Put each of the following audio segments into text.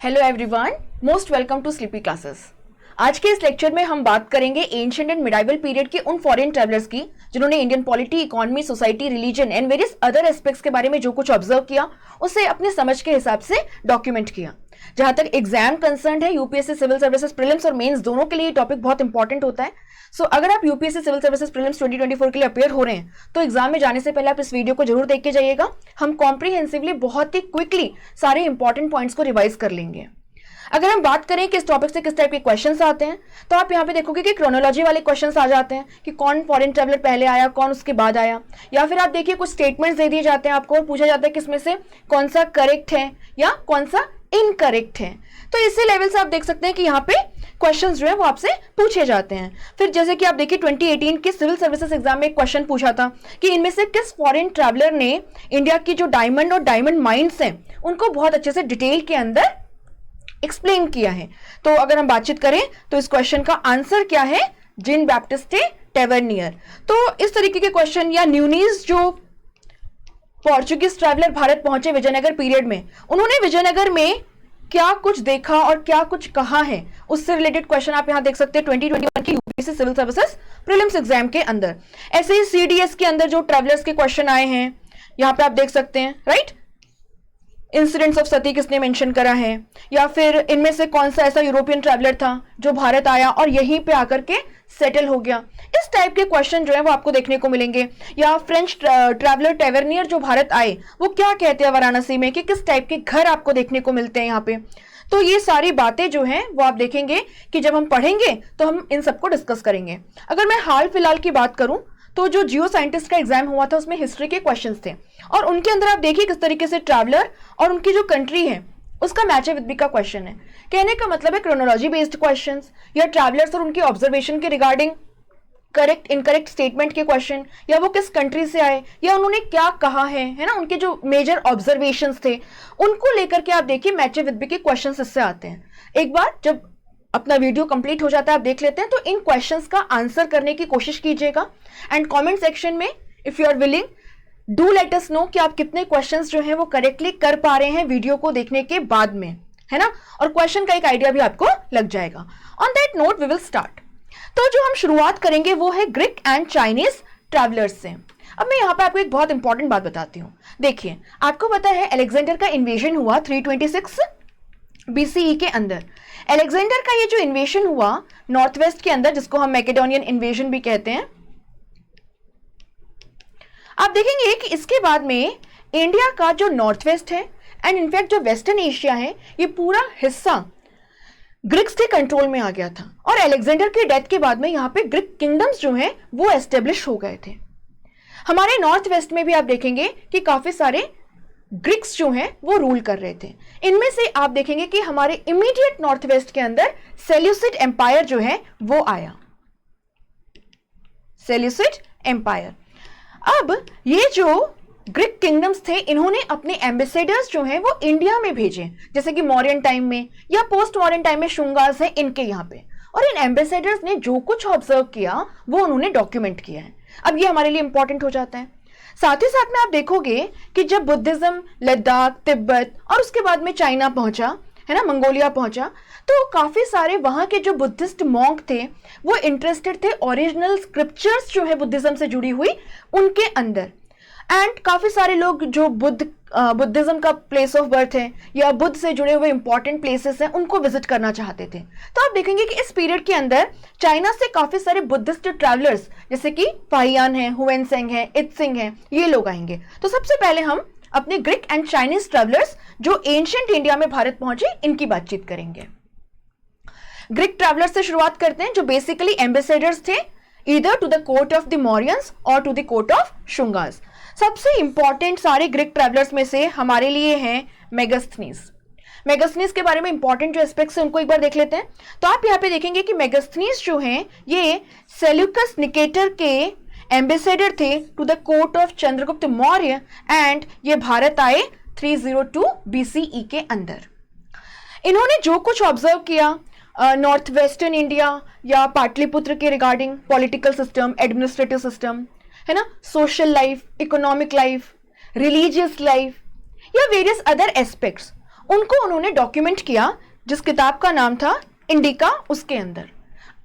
Hello everyone, most welcome to sleepy classes. आज के इस लेक्चर में हम बात करेंगे एंशिएंट एंड मिडाइवल पीरियड के उन फॉरेन ट्रैवलर्स की जिन्होंने Indian polity, economy, society, religion and various other aspects के बारे में जो कुछ ऑब्जर्व किया उसे अपने समझ के हिसाब से डॉक्यूमेंट किया। जहां तक एग्जाम कंसर्न है, यूपीएससी सिविल सर्विसेज प्रीलिम्स और मेंस दोनों के लिए टॉपिक बहुत इंपॉर्टेंट होता है। सो अगर आप यूपीएससी सिविल सर्विसेज प्रीलिम्स 2024 के लिए अपेयर हो रहे हैं तो एग्जाम में जाने से पहले आप इस वीडियो को जरूर देख के जाइएगा। हम कॉम्प्रिहेंसिवली बहुत ही क्विकली सारे इंपॉर्टेंट पॉइंट्स को रिवाइज कर लेंगे। अगर हम बात करें कि इस टॉपिक से किस टाइप के क्वेश्चंस आते हैं तो आप यहाँ पे देखोगे कि क्रोनोलॉजी वाले क्वेश्चंस आ जाते हैं कि कौन फॉरेन ट्रैवलर पहले आया, कौन उसके बाद आया, या फिर आप देखिए कुछ स्टेटमेंट्स दे दिए जाते हैं आपको और पूछा जाता है कि इसमें से कौन सा करेक्ट है या कौन सा इनकरेक्ट है। तो इसी लेवल से आप देख सकते हैं कि यहाँ पे क्वेश्चंस जो है वो आपसे पूछे जाते हैं। फिर जैसे कि आप देखिए 2018 के सिविल सर्विसेज एग्जाम में एक क्वेश्चन पूछा था कि इनमें से किस फॉरेन ट्रैवलर ने इंडिया की जो डायमंड और डायमंड माइंस हैं उनको बहुत अच्छे से डिटेल के अंदर एक्सप्लेन किया है। तो अगर हम बातचीत करें तो इस क्वेश्चन का आंसर क्या है? Gene Baptiste Tavernier. तो इस तरीके के क्वेश्चन, या न्यूनीज जो पोर्चुगीज ट्रैवलर भारत पहुंचे विजयनगर पीरियड में, उन्होंने विजयनगर में क्या कुछ देखा और क्या कुछ कहा है, उससे रिलेटेड क्वेश्चन आप यहां देख सकते हैं 2021 के UPSC civil services prelims exam के अंदर। ऐसे ही सीडीएस के अंदर जो ट्रैवलर्स के क्वेश्चन आए हैं यहां पे आप देख सकते हैं, राइट। इंसिडेंट्स ऑफ सती किसने मेंशन करा है, या फिर इनमें से कौन सा ऐसा यूरोपियन ट्रैवलर था जो भारत आया और यहीं पे आकर के सेटल हो गया। इस टाइप के क्वेश्चन जो है वो आपको देखने को मिलेंगे। या फ्रेंच ट्रैवलर टेवर्नियर जो भारत आए वो क्या कहते हैं वाराणसी में, कि किस टाइप के घर आपको देखने को मिलते हैं यहाँ पे। तो ये सारी बातें जो हैं वो आप देखेंगे कि जब हम पढ़ेंगे तो हम इन सबको डिस्कस करेंगे। अगर मैं हाल फिलहाल की बात करूं तो जो जियो साइंटिस्ट का एग्जाम हुआ था उसमें हिस्ट्री के क्वेश्चंस थे और उनके अंदर आप देखिए किस तरीके से ट्रैवलर और उनकी जो कंट्री है उसका मैच विद बी का क्वेश्चन है। कहने का मतलब है क्रोनोलॉजी बेस्ड क्वेश्चंस या ट्रैवलर्स और उनकी ऑब्जर्वेशन के रिगार्डिंग करेक्ट इनकरेक्ट स्टेटमेंट के क्वेश्चन, या वो किस कंट्री से आए या उन्होंने क्या कहा है ना, उनके जो मेजर ऑब्जर्वेशंस थे उनको लेकर के आप देखिए मैच विद बी के क्वेश्चंस इससे आते हैं। एक बार जब अपना वीडियो कंप्लीट हो जाता है आप देख लेते हैं तो इन क्वेश्चंस का आंसर करने की कोशिश कीजिएगा एंड कमेंट सेक्शन में if you are willing do let us know कि आप कितने क्वेश्चंस जो हैं वो करेक्टली कर पा रहे हैं वीडियो को देखने के बाद में, है ना, और क्वेश्चन का एक आइडिया भी आपको लग जाएगा। On that note we will start. तो जो हम शुरुआत करेंगे वो है ग्रीक एंड चाइनीज ट्रैवलर्स से। अब मैं यहाँ पे आपको एक बहुत इंपॉर्टेंट बात बताती हूँ। देखिए, आपको पता है अलेक्जेंडर का इन्वेजन हुआ 326 बीसीई के अंदर। अलेक्जेंडर का ये जो इन्वेजन हुआ नॉर्थ वेस्ट के अंदर, जिसको हम मैकेडोनियन इन्वेजन भी कहते हैं, आप देखेंगे कि इसके बाद में इंडिया का जो नॉर्थ वेस्ट है एंड इनफैक्ट जो वेस्टर्न एशिया है ये पूरा हिस्सा ग्रीक्स के कंट्रोल में आ गया था और अलेक्जेंडर की डेथ के बाद में यहाँ पे ग्रीक किंगडम्स जो हैं वो एस्टेब्लिश हो गए थे। हमारे नॉर्थ वेस्ट में भी आप देखेंगे कि काफी सारे ग्रीक्स जो हैं वो रूल कर रहे थे। इनमें से आप देखेंगे कि हमारे इमीडिएट नॉर्थ वेस्ट के अंदर सेल्यूसिड एम्पायर जो है वो आया, सेल्यूसिड एम्पायर। अब ये जो ग्रीक किंगडम्स थे इन्होंने अपने एम्बेसडर्स जो हैं वो इंडिया में भेजे, जैसे कि मौर्यन टाइम में या पोस्ट मॉडर्न टाइम में शुंगास है इनके यहाँ पे, और इन एम्बेसडर्स ने जो कुछ ऑब्जर्व किया वो उन्होंने डॉक्यूमेंट किया है। अब ये हमारे लिए इंपॉर्टेंट हो जाता है। साथ ही साथ में आप देखोगे कि जब बुद्धिज्म लद्दाख, तिब्बत और उसके बाद में चाइना पहुंचा, है ना, मंगोलिया पहुंचा, तो काफी सारे वहां के जो बुद्धिस्ट मॉन्क थे वो इंटरेस्टेड थे ओरिजिनल स्क्रिप्चर्स जो है बुद्धिज्म से जुड़ी हुई उनके अंदर। एंड काफी सारे लोग जो बुद्धिज्म का प्लेस ऑफ बर्थ है या बुद्ध से जुड़े हुए इंपॉर्टेंट प्लेसेस हैं उनको विजिट करना चाहते थे। तो आप देखेंगे कि इस पीरियड के अंदर चाइना से काफी सारे बुद्धिस्ट ट्रैवलर्स जैसे कि फाहियान है, हुएनसेंग है, इत्सिंग है, ये लोग आएंगे। तो सबसे पहले हम अपने ग्रीक एंड चाइनीज ट्रैवलर्स जो एंशिएंट इंडिया में भारत पहुंचे इनकी बातचीत करेंगे। ग्रीक ट्रैवलर्स से शुरुआत करते हैं जो बेसिकली एम्बेसडर्स थे either to the court of the Mauryans और to the court of Shungas. सबसे इंपॉर्टेंट सारे ग्रीक ट्रैवलर्स में से हमारे लिए हैं मेगास्थनीज। मेगास्थनीज के बारे में इंपॉर्टेंट जो एस्पेक्ट्स हैं उनको एक बार देख लेते हैं। तो आप यहाँ पे देखेंगे कि मेगास्थनीज जो हैं ये सेल्यूकस निकेटर के एम्बेसडर थे to the court of Chandragupta Maurya and ये भारत आए 302 बीसीई के अंदर। इन्होंने जो कुछ ऑब्जर्व किया नॉर्थ वेस्टर्न इंडिया या पाटलिपुत्र के regarding political system, administrative system, है ना, social life, economic life, religious life या वेरियस अदर एस्पेक्ट्स, उनको उन्होंने डॉक्यूमेंट किया, जिस किताब का नाम था इंडिका, उसके अंदर।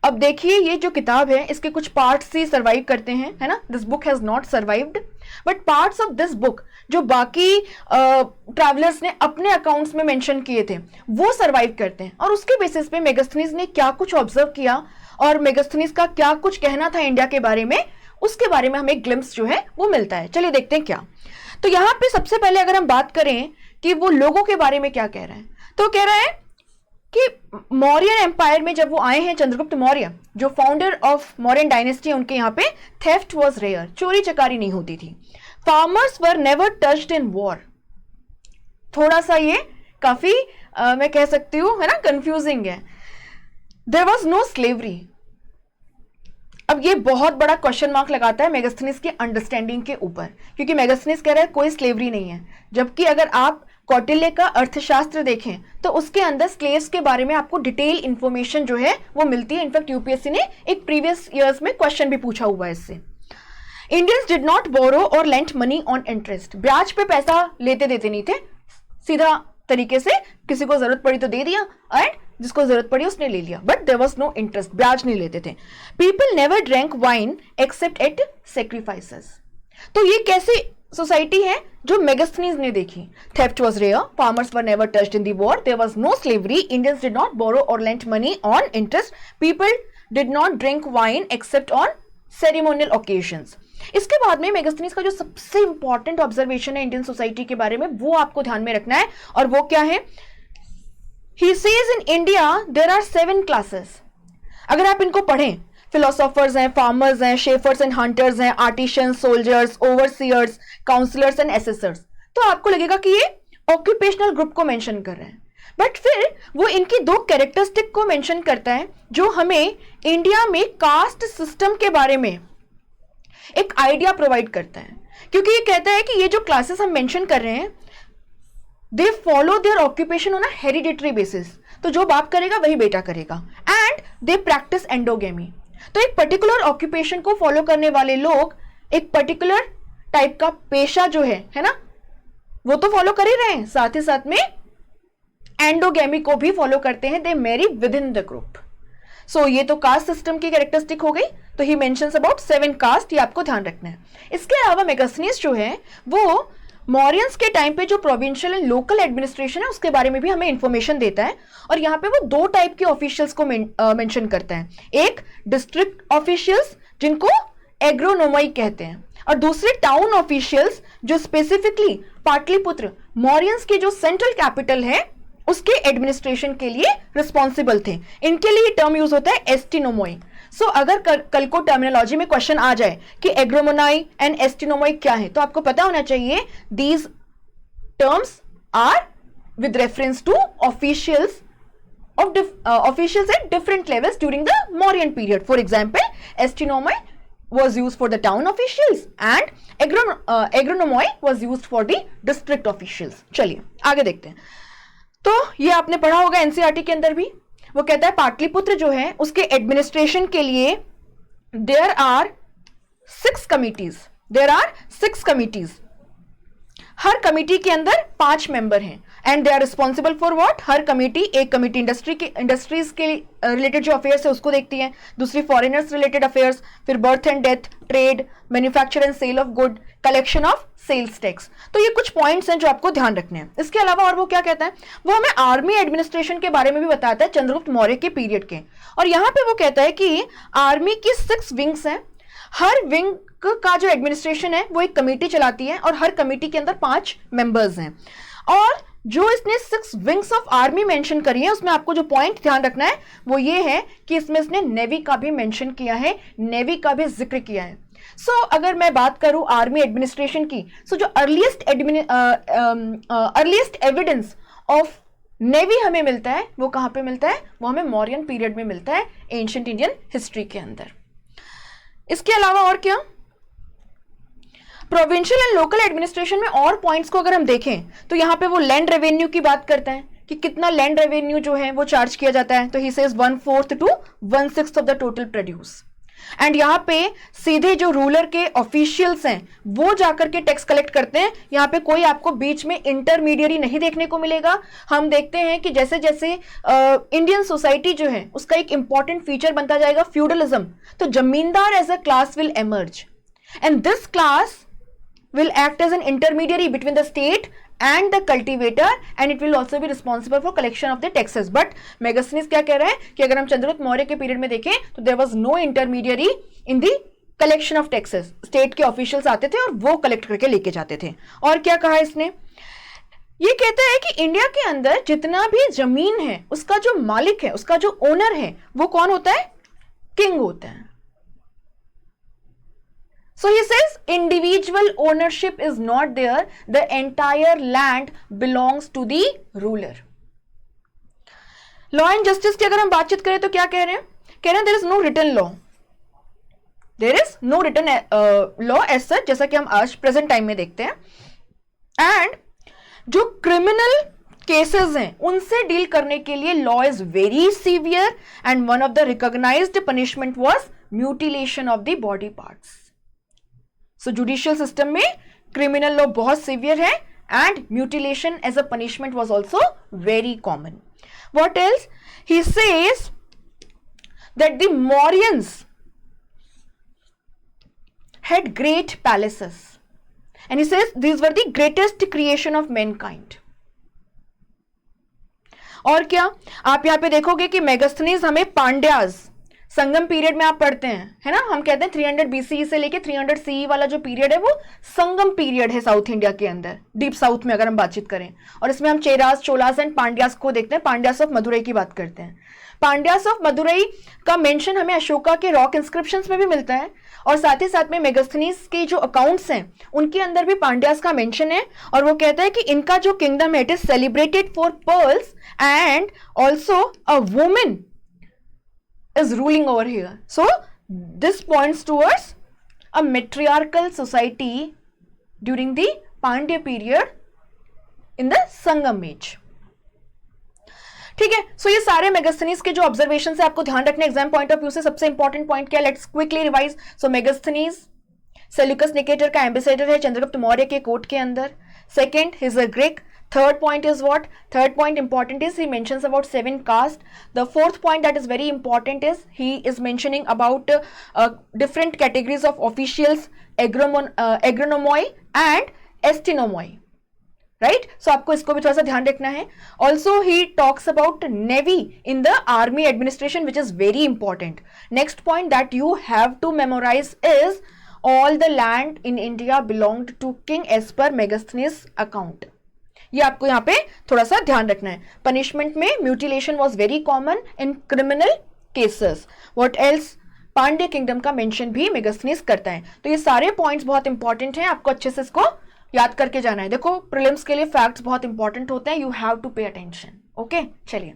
अब देखिए ये जो किताब है इसके कुछ पार्ट्स ही सर्वाइव करते हैं, है ना, this book has not survived, but parts of this book जो बाकी ट्रैवलर्स ने अपने अकाउंट्स में मेंशन किए थे वो सर्वाइव करते हैं। और उसके बेसिस पे मेगास्थनीज ने क्या कुछ ऑब्जर्व किया और मेगास्थनीज का क्या कुछ कहना था इंडिया के बारे में, उसके बारे में हमें एक ग्लिम्स जो है वो मिलता है। चलिए देखते हैं क्या। तो यहाँ पे सबसे पहले अगर हम बात करें कि वो लोगों के बारे में क्या कह रहे हैं, तो कह रहे हैं कि मौर्यन एम्पायर में जब वो आए हैं, चंद्रगुप्त मौर्य जो फाउंडर ऑफ मौर्यन डायनेस्टी, उनके यहाँ पे थेफ्ट वाज रेयर, चोरी चकारी नहीं होती थी। Farmers were never touched in war. थोड़ा सा ये काफी मैं कह सकती हूँ, है ना, कंफ्यूजिंग है। There was no slavery. अब ये बहुत बड़ा क्वेश्चन मार्क लगाता है मेगास्थनीज की अंडरस्टैंडिंग के ऊपर, क्योंकि मेगास्थनीज कह रहा है कोई स्लेवरी नहीं है, जबकि अगर आप कौटिल्य का अर्थशास्त्र देखें तो उसके अंदर स्लेव्स के बारे में आपको डिटेल इंफॉर्मेशन जो है वो मिलती है। इनफैक्ट यूपीएससी ने एक प्रीवियस ईयर्स में क्वेश्चन भी पूछा हुआ है इससे। इंडियंस डिड नॉट बोरो और लेंट मनी ऑन इंटरेस्ट। ब्याज पे पैसा लेते देते नहीं थे, सीधा तरीके से किसी को जरूरत पड़ी तो दे दिया एंड जिसको जरूरत पड़ी उसने ले लिया, but there was no interest, ब्याज नहीं लेते थे। People never drank wine except at sacrifices. तो ये कैसी सोसाइटी है जो मेगास्थनीज ने देखी? Theft was rare, farmers were never touched in the war, there was no slavery, Indians did not borrow और lent money on interest, people did not drink wine except on ceremonial occasions. इसके बाद में Megasthenes का जो सबसे important observation है Indian society के बारे में, वो आपको ध्यान में रखना है, और वो क्या है? He says in India there are 7 classes. अगर आप इनको पढ़ें, फिलोसोफर्स हैं, फार्मर्स हैं, शेफर्स एंड हंटर्स हैं, artisans, soldiers, ओवरसीयर्स, counsellors and assessors, तो आपको लगेगा कि ये ऑक्यूपेशनल ग्रुप को मेंशन कर रहे हैं, बट फिर वो इनकी 2 कैरेक्टरिस्टिक को मेंशन करता है जो हमें इंडिया में कास्ट सिस्टम के बारे में एक आइडिया प्रोवाइड करता है। क्योंकि ये कहता है कि ये जो क्लासेस हम मेंशन कर रहे हैं they follow their occupation on a hereditary basis, तो जो बाप करेगा वही बेटा करेगा, एंड दे प्रैक्टिस एंडोगेमी। तो एक पर्टिकुलर ऑक्यूपेशन को फॉलो करने वाले लोग एक पर्टिकुलर टाइप का पेशा जो है ना, वो तो फॉलो कर ही रहे हैं, साथ ही साथ में एंडोगेमी को भी फॉलो करते हैं, they marry within the group. So ये तो कास्ट सिस्टम की कैरेक्टरिस्टिक हो गई। तो ही मेंशंस अबाउट 7 कास्ट, ये आपको ध्यान रखना है। इसके अलावा मेगास्थनीज जो है वो मौर्यंस के टाइम पे जो प्रोविंशियल एंड लोकल एडमिनिस्ट्रेशन है उसके बारे में भी हमें इंफॉर्मेशन देता है, और यहाँ पे वो 2 टाइप के ऑफिशियल्स को मेंशन करता है। एक डिस्ट्रिक्ट ऑफिशियल्स जिनको एग्रोनोमाई कहते हैं, और दूसरे टाउन ऑफिशियल्स जो स्पेसिफिकली पाटलिपुत्र मौर्यंस की जो सेंट्रल कैपिटल है उसके एडमिनिस्ट्रेशन के लिए रिस्पॉन्सिबल थे। इनके लिए टर्म यूज होता है एस्टिनोमोई। सो अगर कल को टर्मिनोलॉजी में क्वेश्चन आ जाए कि एग्रोमोनाई एंड एस्टिनोमोई क्या है, तो आपको पता होना चाहिए these terms are with reference to officials at different levels during the Mauryan period. For example, astronomy was used for the town officials and agronomy was used for the district officials. चलिए आगे देखते हैं। तो ये आपने पढ़ा होगा NCERT के अंदर भी, वो कहता है पाटलिपुत्र जो है उसके एडमिनिस्ट्रेशन के लिए देयर आर 6 कमिटीज। हर कमिटी के अंदर 5 मेंबर हैं, and they are responsible for what? हर कमिटी, एक कमिटी इंडस्ट्रीज के रिलेटेड जो अफेयर्स है उसको देखती है, दूसरी फॉरेनर्स रिलेटेड अफेयर्स, फिर birth and death, trade, manufacture and sale of good, collection of sales tax. तो ये कुछ पॉइंट्स हैं जो आपको ध्यान रखने हैं। इसके अलावा और वो क्या कहता है, वो हमें आर्मी एडमिनिस्ट्रेशन के बारे में भी बताता है चंद्रगुप्त मौर्य के पीरियड के, और यहाँ पे वो कहता है कि आर्मी की 6 विंग्स हैं, हर विंग का जो एडमिनिस्ट्रेशन है वो एक कमेटी चलाती है, और हर कमेटी के अंदर 5 मेंबर्स हैं। और जो इसने 6 विंग्स ऑफ आर्मी मेंशन करी है उसमें आपको जो पॉइंट ध्यान रखना है वो ये है कि इसमें इसने नेवी का भी मेंशन किया है, नेवी का भी जिक्र किया है। सो अगर मैं बात करूं आर्मी एडमिनिस्ट्रेशन की, सो जो अर्लीस्ट एविडेंस ऑफ नेवी हमें मिलता है वो कहां पे मिलता है? वो हमें मौर्यन पीरियड में मिलता है, एंशिएंट इंडियन हिस्ट्री के अंदर। इसके अलावा और क्या? प्रोविंशियल एंड लोकल एडमिनिस्ट्रेशन में और पॉइंट्स को अगर हम देखें तो यहाँ पे वो लैंड रेवेन्यू की बात करता है कि कितना लैंड रेवेन्यू जो है वो चार्ज किया जाता है। तो he says 1/4 to 1/6 of the total produce. And यहाँ पे सीधे जो रूलर के ऑफिशियल्स हैं वो जाकर के टैक्स कलेक्ट करते हैं। यहाँ पे कोई आपको बीच में इंटरमीडियरी नहीं देखने को मिलेगा। हम देखते हैं कि जैसे जैसे इंडियन सोसाइटी जो है उसका एक इंपॉर्टेंट फीचर बनता जाएगा फ्यूडलिज्म, तो zamindar as a class will emerge and this class will act as an intermediary between the state and the cultivator and it will also be responsible for collection of the taxes. But Megasthenes क्या कह रहा है कि अगर हम चंद्रगुप्त मौर्य के period में देखें तो there was no intermediary in the collection of taxes. State के ऑफिशियल्स आते थे और वो कलेक्ट करके लेके जाते थे। और क्या कहा इसने, ये कहता है कि इंडिया के अंदर जितना भी जमीन है उसका जो मालिक है, उसका जो ओनर है, वो कौन होता है? किंग होता है। So he says individual ownership is not there, the entire land belongs to the ruler. Law and justice की अगर हम बातचीत करें तो क्या कह रहे हैं? कह रहे हैं there is no written law. There is no written law as such, जैसा कि हम आज प्रेजेंट टाइम में देखते हैं। एंड जो क्रिमिनल केसेस हैं उनसे डील करने के लिए law is very severe and one of the recognised punishment was mutilation of the body parts. So judicial system में क्रिमिनल लॉ बहुत सीवियर है and mutilation as a punishment was also very common. What else? He says that the Mauryans had great palaces and he says these were the greatest creation of mankind. और क्या आप यहां पे देखोगे कि मेगास्थनीज हमें पांड्याज संगम पीरियड में आप पढ़ते हैं, है ना, हम कहते हैं 300 BCE से लेके 300 CE वाला जो पीरियड है वो संगम पीरियड है साउथ इंडिया के अंदर, डीप साउथ में अगर हम बातचीत करें। और इसमें हम चेरास, चोलास एंड पांड्यास को देखते हैं। पांड्यास ऑफ मदुरई की बात करते हैं। पांड्यास ऑफ मदुरई का मेंशन हमें अशोका के रॉक इंस्क्रिप्शंस में भी मिलता है और साथ ही साथ में मेगास्थनीज के जो अकाउंट्स हैं उनके अंदर भी पांड्यास का मेंशन है। और वो कहता है कि इनका जो किंगडम है it is celebrated for pearls and also a women is ruling over here. So this points towards a matriarchal society during the Pandya period in the Sangam age. ठीक है, सो ये सारे मेगास्थनीज के जो ऑब्जर्वेशन है आपको ध्यान रखने एग्जाम पॉइंट ऑफ व्यू से। सबसे इंपॉर्टेंट पॉइंट क्या, let's quickly revise. So Megasthenes Seleucus Nicator का एम्बेसडर है चंद्रगुप्त मौर्य के कोर्ट के अंदर। Second, he is a Greek. Third point is what? Third point important is he mentions about 7 castes. The fourth point that is very important is he is mentioning about different categories of officials, agronomoi and estinomoi. Right? So आपको इसको भी थोड़ा सा ध्यान रखना है। Also he talks about navy in the army administration which is very important. Next point that you have to memorize is all the land in India belonged to king as per Megasthenes account. ये आपको यहाँ पे थोड़ा सा ध्यान रखना है। Punishment में mutilation was very common in criminal cases. What else? Pandya kingdom का मेंशन भी मेगास्थनीज करता है। तो ये सारे पॉइंट्स बहुत इंपॉर्टेंट हैं, आपको अच्छे से इसको याद करके जाना है। देखो प्रीलिम्स के लिए फैक्ट्स बहुत इंपॉर्टेंट होते हैं, you have to pay attention. Okay, चलिए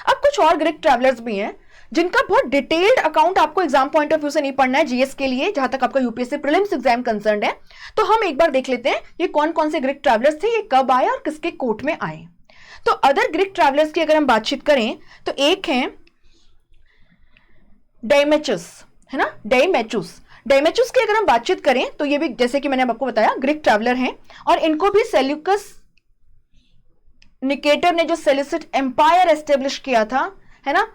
अब कुछ और ग्रीक ट्रैवलर्स भी हैं जिनका बहुत डिटेल्ड अकाउंट आपको एग्जाम पॉइंट ऑफ व्यू से नहीं पढ़ना है जीएस के लिए, जहां तक आपका यूपीएससी प्रीलिम्स एग्जाम कंसर्न्ड है। तो हम एक बार देख लेते हैं ये कौन कौन से ग्रीक ट्रैवलर्स थे, ये कब आए और किसके कोर्ट में आए। तो अदर ग्रीक ट्रैवलर्स की अगर हम बातचीत करें तो एक है डाइमेचुस, है ना, डाइमेचुस की अगर हम बातचीत करें तो ये भी जैसे कि मैंने आपको बताया ग्रीक ट्रैवलर हैं और इनको भी सेल्यूकस निकेटर ने जो सेल्यूसिड एम्पायर एस्टेब्लिश किया था, है ना,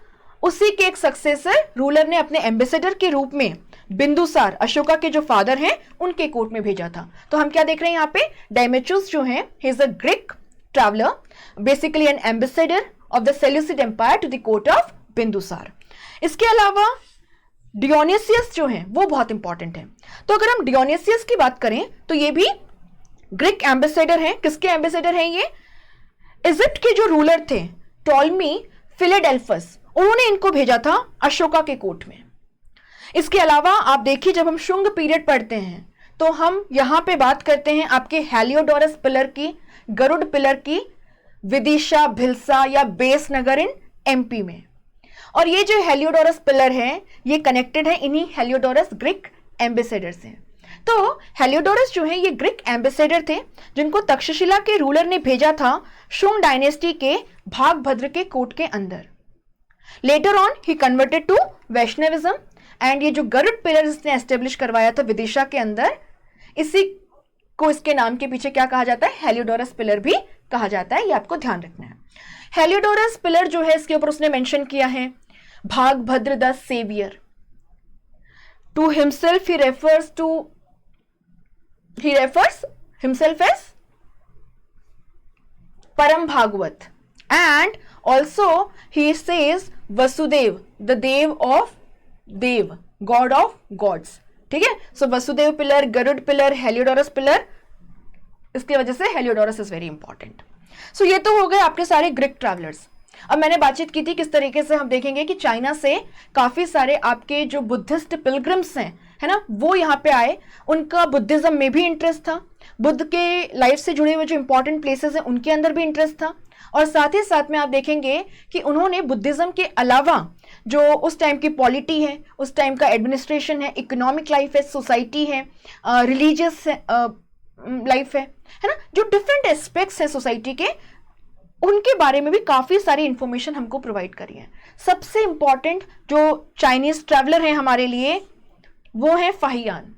उसी के एक सक्सेसर रूलर ने अपने एम्बेसडर के रूप में बिंदुसार, अशोका के जो फादर हैं, उनके कोर्ट में भेजा था। तो हम क्या देख रहे हैं यहाँ पे, डाइमेचुस जो हैं, he is a Greek traveller, basically an ambassador of the Seleucid empire to the court of Bindusara. इसके अलावा डियोनिसियस जो हैं वो बहुत इंपॉर्टेंट है। तो अगर हम डियोनिसियस की बात करें तो ये भी ग्रीक एम्बेसडर हैं। किसके एम्बेसडर हैं ये? इजिप्ट के जो रूलर थे टॉलमी फिलाडेल्फस, उन्होंने इनको भेजा था अशोका के कोर्ट में। इसके अलावा आप देखिए जब हम शुंग पीरियड पढ़ते हैं तो हम यहां पे बात करते हैं आपके हेलियोडोरस पिलर की, गरुड़ पिलर की, विदिशा, भिल्सा या बेस नगर इन एमपी में। और ये जो हेलियोडोरस पिलर है ये कनेक्टेड है इन्हीं हेलियोडोरस ग्रीक एम्बेसडर से। तो हेलियोडोरस जो है ये ग्रीक एम्बेसडर थे जिनको तक्षशिला के रूलर ने भेजा था शुंग डायनेस्टी के भागभद्र के कोर्ट के अंदर। Later on, he converted to Vaishnavism and ये जो गरुड़ पिलर इसने एस्टेब्लिश करवाया था विदिशा के अंदर, इसी को इसके नाम के पीछे क्या कहा जाता है, हेलियोडोरस पिलर भी कहा जाता है। ये आपको ध्यान रखना है। हेलियोडोरस पिलर जो है इसके ऊपर उसने मेंशन किया है Bhagabhadra the saviour. To himself he refers himself as Param Bhagavata, and also he says Vasudev the Dev of Dev, god of gods. ठीक है, so Vasudev pillar, Garuda pillar, Heliodorus pillar, इसकी वजह से Heliodorus is very important. So ये तो हो गए आपके सारे ग्रीक ट्रैवलर्स। अब मैंने बातचीत की थी किस तरीके से हम देखेंगे कि चाइना से काफी सारे आपके जो बुद्धिस्ट पिलग्रिम्स हैं, है ना, वो यहाँ पे आए। उनका बुद्धिज्म में भी इंटरेस्ट था, बुद्ध के लाइफ से जुड़े हुए जो इंपॉर्टेंट प्लेसेस हैं उनके अंदर भी इंटरेस्ट था, और साथ ही साथ में आप देखेंगे कि उन्होंने बुद्धिज्म के अलावा जो उस टाइम की पॉलिटी है, उस टाइम का एडमिनिस्ट्रेशन है, इकोनॉमिक लाइफ है, सोसाइटी है, रिलीजियस लाइफ है ना, जो डिफरेंट एस्पेक्ट्स हैं सोसाइटी के, उनके बारे में भी काफी सारी इंफॉर्मेशन हमको प्रोवाइड करी है। सबसे इंपॉर्टेंट जो चाइनीज ट्रैवलर हैं हमारे लिए वो है फाहियान।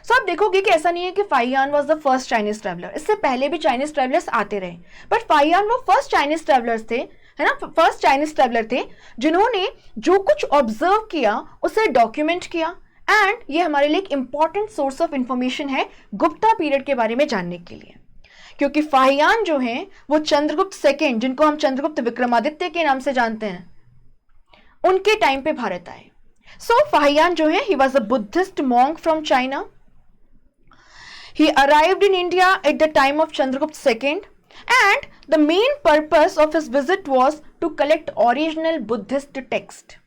सो आप देखोगे कि ऐसा नहीं है कि Fahien was the first Chinese traveller, इससे पहले भी चाइनीज ट्रैवलर्स आते रहे, बट फाहियान वो फर्स्ट चाइनीज ट्रैवलर्स थे, है ना, फर्स्ट चाइनीज ट्रैवलर थे जिन्होंने जो कुछ ऑब्जर्व किया उसे डॉक्यूमेंट किया, एंड ये हमारे लिए एक इंपॉर्टेंट सोर्स ऑफ इंफॉर्मेशन है गुप्ता पीरियड के बारे में जानने के लिए। क्योंकि फाहियान जो हैं वो चंद्रगुप्त सेकेंड, जिनको हम चंद्रगुप्त विक्रमादित्य के नाम से जानते हैं, उनके टाइम पे भारत आए। सो फाहियान जो है he was a Buddhist monk from China. He arrived in India at the time of Chandragupta II, and the main purpose of his visit was to collect original Buddhist text.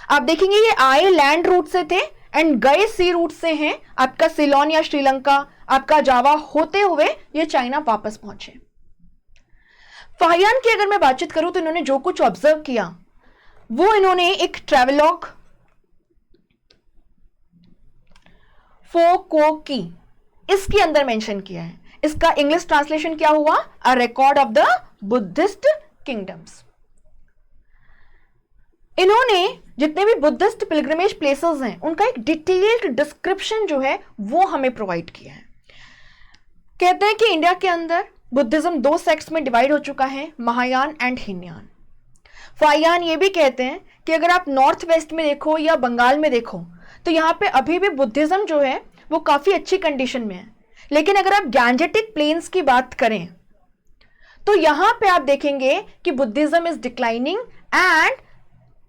आप देखेंगे ये आए land route से थे and गए सी root से हैं, आपका सिलोन या श्रीलंका, आपका जावा होते हुए ये चाइना वापस पहुंचे। फाहियान की अगर मैं बातचीत करूं तो इन्होंने जो कुछ ऑब्जर्व किया वो इन्होंने एक ट्रैवलॉग फोको की इसके अंदर मेंशन किया है। इसका इंग्लिश ट्रांसलेशन क्या हुआ, a record of the Buddhist kingdoms. इन्होंने जितने भी बुद्धिस्ट पिलग्रिमेज प्लेसेस हैं उनका एक डिटेल्ड डिस्क्रिप्शन जो है वो हमें प्रोवाइड किया है। कहते हैं कि इंडिया के अंदर बुद्धिज्म दो सेक्ट्स में डिवाइड हो चुका है, महायान एंड हीनयान। फाहियान ये भी कहते हैं कि अगर आप नॉर्थ वेस्ट में देखो या बंगाल में देखो तो यहाँ पे अभी भी बुद्धिज्म जो है वो काफी अच्छी कंडीशन में है, लेकिन अगर आप गैंजेटिक प्लेन्स की बात करें तो यहां पे आप देखेंगे कि Buddhism is declining and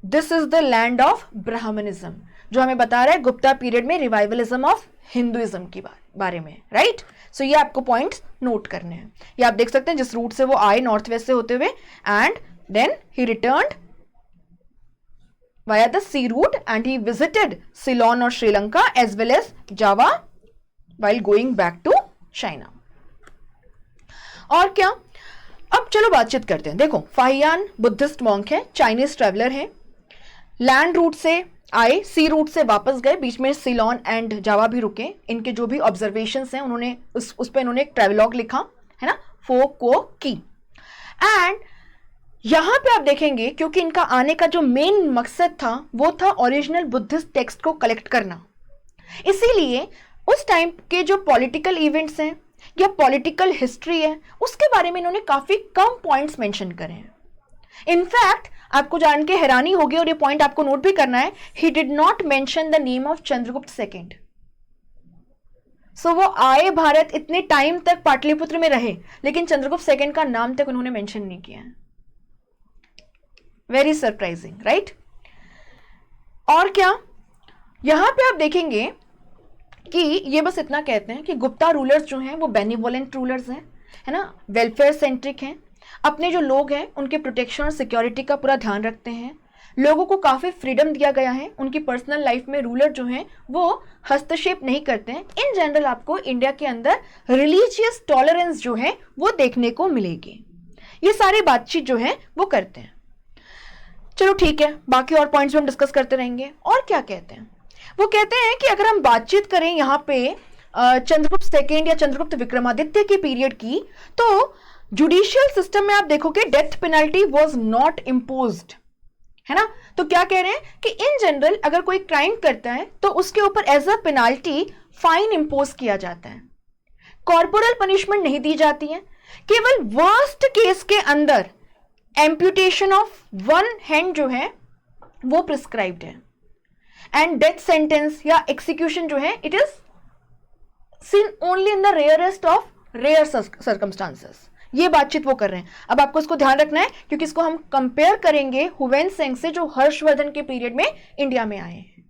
this is the land of Brahmanism, जो हमें बता रहा है गुप्ता पीरियड में रिवाइवलिज्म ऑफ हिंदुइज्म की बारे में, राइट। सो ये आपको पॉइंट्स नोट करने हैं। ये आप देख सकते हैं जिस रूट से वो आए नॉर्थ वेस्ट से होते हुए, and then he returned via the sea route and he visited Ceylon or Sri Lanka as well as Java while going back to China. और क्या, अब चलो बातचीत करते हैं। देखो फाहियान बुद्धिस्ट मॉन्क है, चाइनीज ट्रैवलर है, लैंड रूट से आए, सी रूट से वापस गए, बीच में सिलोन एंड जावा भी रुके। इनके जो भी ऑब्जर्वेशंस हैं उन्होंने उस पर इन्होंने एक ट्रैवलॉग लिखा है ना, फोको की। एंड यहां पे आप देखेंगे क्योंकि इनका आने का जो मेन मकसद था वो था ओरिजिनल बुद्धिस्ट टेक्स्ट को कलेक्ट करना, इसीलिए उस टाइम के जो पॉलिटिकल इवेंट्स हैं या पॉलिटिकल हिस्ट्री है उसके बारे में इन्होंने काफी कम पॉइंट्स मेंशन करे हैं। इनफैक्ट आपको जान के हैरानी होगी और ये पॉइंट आपको नोट भी करना है, he did not mention the name of Chandragupta second. So वो आए भारत, इतने टाइम तक पाटलिपुत्र में रहे, लेकिन चंद्रगुप्त सेकेंड का नाम तक उन्होंने मेंशन नहीं किया है। Very surprising, right. और क्या, यहां पे आप देखेंगे कि ये बस इतना कहते हैं कि गुप्ता रूलर्स जो हैं वो बेनिवोलेंट रूलर्स हैं, है ना, वेलफेयर सेंट्रिक हैं, अपने जो लोग हैं उनके प्रोटेक्शन और सिक्योरिटी का पूरा ध्यान रखते हैं, लोगों को काफी फ्रीडम दिया गया है, उनकी पर्सनल लाइफ में रूलर जो हैं वो हस्तक्षेप नहीं करते हैं। इन जनरल आपको इंडिया के अंदर रिलीजियस टॉलरेंस जो है वो देखने को मिलेगी। ये सारी बातचीत जो है वो करते हैं। चलो ठीक है, बाकी और पॉइंट्स भी हम डिस्कस करते रहेंगे। और क्या कहते हैं, वो कहते हैं कि अगर हम बातचीत करें यहाँ पे चंद्रगुप्त सेकेंड या चंद्रगुप्त विक्रमादित्य की पीरियड की, तो जुडिशियल सिस्टम में आप देखोगे death penalty was not imposed, है ना। तो क्या कह रहे हैं कि इन जनरल अगर कोई क्राइम करता है तो उसके ऊपर as a penalty fine impose किया जाता है, कॉर्पोरल पनिशमेंट नहीं दी जाती है, केवल वर्स्ट केस के अंदर एम्प्यूटेशन ऑफ वन हैंड जो है वो प्रिस्क्राइब्ड है, एंड डेथ सेंटेंस या एक्सिक्यूशन जो है it is seen only in the rarest of rare circumstances. ये बातचीत वो कर रहे हैं। अब आपको इसको ध्यान रखना है क्योंकि इसको हम कंपेयर करेंगे हुवेन सेंग से जो हर्षवर्धन के पीरियड में इंडिया में आए हैं।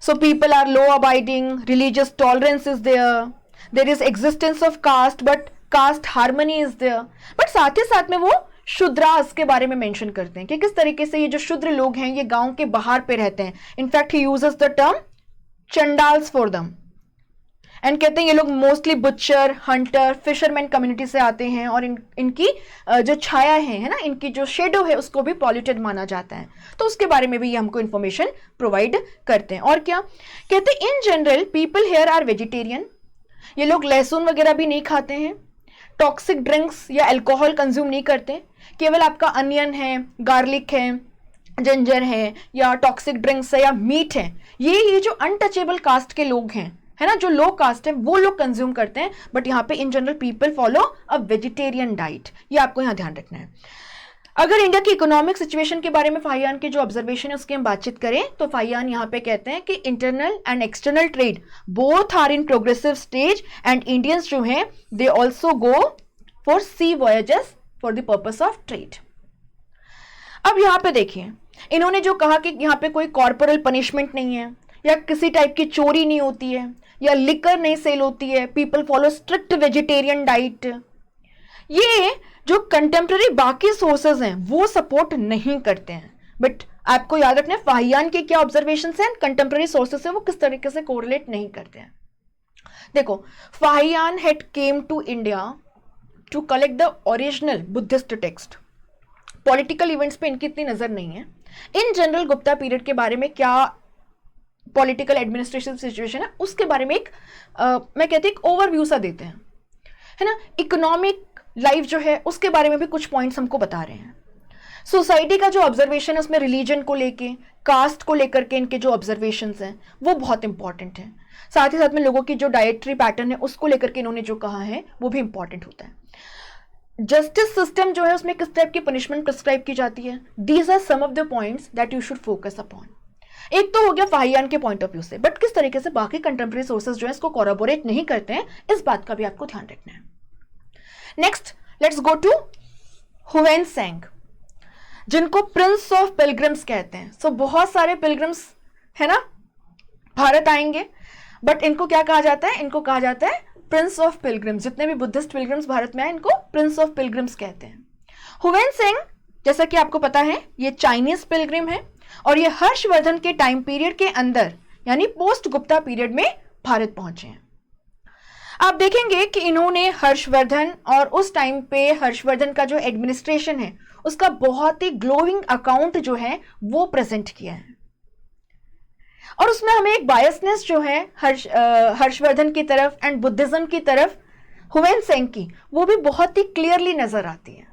So people are law abiding, religious tolerance is there is existence of caste but caste harmony is there. But साथ ही साथ में वो शूद्रास के बारे में मेंशन करते हैं कि किस तरीके से ये जो शूद्र लोग हैं ये गांव के बाहर पे रहते हैं। In fact he uses the term Chandals for them, and कहते हैं ये लोग mostly butcher, hunter, fisherman community से आते हैं और इनकी जो छाया है ना, इनकी जो शेडो है उसको भी पॉल्यूटेड माना जाता है। तो उसके बारे में भी ये हमको इंफॉर्मेशन प्रोवाइड करते हैं। और क्या कहते हैं, in general people here are vegetarian, ये लोग लहसुन वगैरह भी नहीं खाते हैं, टॉक्सिक ड्रिंक्स या अल्कोहल कंज्यूम नहीं करते, केवल आपका अनियन है, गार्लिक है, जिंजर है या टॉक्सिक ड्रिंक्स है या मीट है, ये जो अनटचेबल कास्ट के लोग हैं, है ना, जो लो कास्ट है वो लोग कंज्यूम करते हैं। बट यहाँ पे इन general people follow a vegetarian diet, ये आपको यहाँ ध्यान रखना है। अगर इंडिया की इकोनॉमिक सिचुएशन के बारे में फाहियान की जो ऑब्जर्वेशन है उसकी हम बातचीत करें तो फाहियान यहाँ पे कहते हैं कि internal and external trade both are in progressive stage and Indians जो हैं they also go for sea voyages for the purpose of trade. अब यहाँ पे देखिए, इन्होंने जो कहा कि यहाँ पे कोई कॉर्पोरल पनिशमेंट नहीं है या किसी टाइप की चोरी नहीं होती है या लिकर नहीं सेल होती है, people follow strict vegetarian diet, ये जो कंटेम्प्रेरी बाकी सोर्सेज हैं वो सपोर्ट नहीं करते हैं। बट आपको याद रखना है फाहियान के क्या ऑब्जर्वेशन हैं, कंटेम्प्रेरी सोर्सेज से वो किस तरीके से कोरिलेट नहीं करते हैं। देखो, Fahien had came to India to collect the original Buddhist text. Political events पे इनकी इतनी नजर नहीं है। इन जनरल गुप्ता पीरियड के बारे में क्या पॉलिटिकल एडमिनिस्ट्रेशन सिचुएशन है उसके बारे में एक मैं कहती हूँ एक ओवरव्यू सा देते हैं, है ना। इकोनॉमिक लाइफ जो है उसके बारे में भी कुछ पॉइंट्स हमको बता रहे हैं। सोसाइटी का जो ऑब्जर्वेशन है उसमें रिलीजन को लेके, कास्ट को लेकर के इनके जो ऑब्जर्वेशंस हैं वो बहुत इंपॉर्टेंट है। साथ ही साथ में लोगों की जो डाइटरी पैटर्न है उसको लेकर के इन्होंने जो कहा है वो भी इंपॉर्टेंट होता है। जस्टिस सिस्टम जो है उसमें किस टाइप की पनिशमेंट प्रिस्क्राइब की जाती है, these are some of the points that you should focus upon. एक तो हो गया फाहियान के पॉइंट ऑफ व्यू से, बट किस तरीके से बाकी कंटेम्प्रेरी सोर्सेज जो है इसको कोराबोरेट नहीं करते हैं, इस बात का भी आपको ध्यान रखना है। Next let's go to हुवेन Seng, जिनको प्रिंस ऑफ पिलग्रिम्स कहते हैं। सो बहुत सारे पिलग्रिम्स है ना भारत आएंगे, बट इनको क्या कहा जाता है, इनको कहा जाता है प्रिंस ऑफ पिलग्रिम्स। जितने भी बुद्धिस्ट पिलग्रिम्स भारत में आए इनको प्रिंस ऑफ पिलग्रिम्स कहते हैं। हुवेन सेंग जैसा कि आपको पता है ये चाइनीज पिलग्रिम है और ये हर्षवर्धन के टाइम पीरियड के अंदर यानी पोस्ट गुप्ता पीरियड में भारत पहुंचे हैं। आप देखेंगे कि इन्होंने हर्षवर्धन और उस टाइम पे हर्षवर्धन का जो एडमिनिस्ट्रेशन है उसका बहुत ही ग्लोइंग अकाउंट जो है वो प्रेजेंट किया है, और उसमें हमें एक बायसनेस जो है हर्षवर्धन की तरफ एंड बुद्धिज्म की तरफ हुवेन सेंग की वो भी बहुत ही क्लियरली नजर आती है।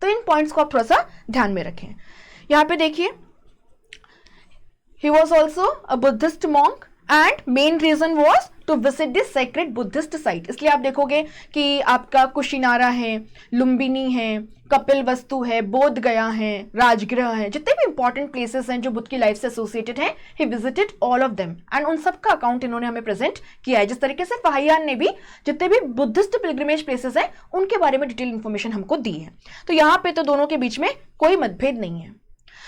तो इन पॉइंट्स को आप थोड़ा सा ध्यान में रखें। यहां पे देखिए, he was also a Buddhist monk and main reason was to visit this sacred Buddhist site। इसलिए आप देखोगे कि आपका कुशिनारा है, लुम्बिनी है, कपिल वस्तु है, बोध गया है, राजगृह है, जितने भी इंपॉर्टेंट प्लेसेस हैं जो बुद्ध की लाइफ से एसोसिएटेड हैं, he visited all of them and उन सब का अकाउंट इन्होंने हमें प्रेजेंट किया है। जिस तरीके से फाहियान ने भी जितने भी बुद्धिस्ट पिलग्रिमेज प्लेसेस हैं उनके बारे में डिटेल इंफॉर्मेशन हमको दी है। तो यहाँ पे तो दोनों के बीच में कोई मतभेद नहीं है।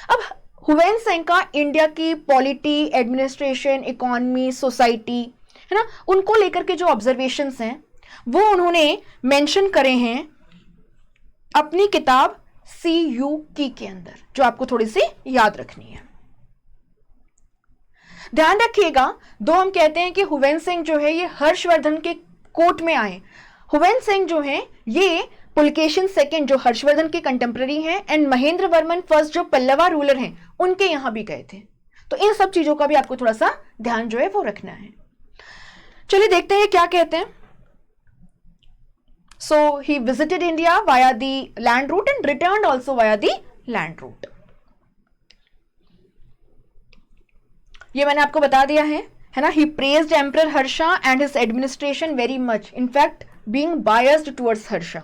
अब हुवेन सेंग का इंडिया की पॉलिटी, एडमिनिस्ट्रेशन, इकोनॉमी, सोसाइटी है ना, उनको लेकर के जो ऑब्जर्वेशंस हैं वो उन्होंने मेंशन करे हैं अपनी किताब CUK के अंदर, जो आपको थोड़ी सी याद रखनी है। ध्यान रखिएगा, दो हम कहते हैं कि हुवेन सेंग जो है ये हर्षवर्धन के कोर्ट में आए। हुवेन सेंग जो है ये पुलकेशिन सेकंड जो हर्षवर्धन के कंटेम्प्रेरी हैं एंड महेंद्र वर्मन फर्स्ट जो पल्लवा रूलर हैं उनके यहां भी गए थे। तो इन सब चीजों का भी आपको थोड़ा सा ध्यान जो है वो रखना है। चलिए देखते हैं क्या कहते हैं। So he visited India via the land route and returned also via the land route. ये मैंने आपको बता दिया है ना. He praised emperor Harsha and his administration very much, in fact being biased towards Harsha.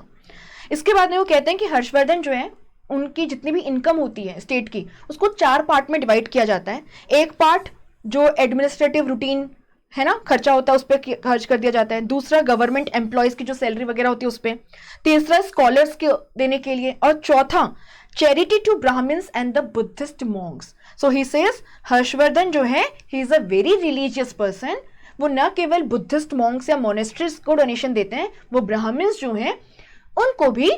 इसके बाद में वो कहते हैं कि हर्षवर्धन जो है उनकी जितनी भी इनकम होती है स्टेट की, उसको 4 पार्ट में डिवाइड किया जाता है. एक पार्ट जो एडमिनिस्ट्रेटिव रूटीन है ना खर्चा होता है उस पर खर्च कर दिया जाता है. दूसरा गवर्नमेंट एम्प्लॉयज की जो सैलरी वगैरह होती है उस पर. तीसरा स्कॉलर्स के देने के लिए. और चौथा charity to Brahmans and the Buddhist monks. So he says Harshavardhana जो है he is a very religious person. वो न केवल बुद्धिस्ट मॉन्क्स या मोनेस्ट्रीज को डोनेशन देते हैं, वो ब्राह्मण्स जो हैं उनको भी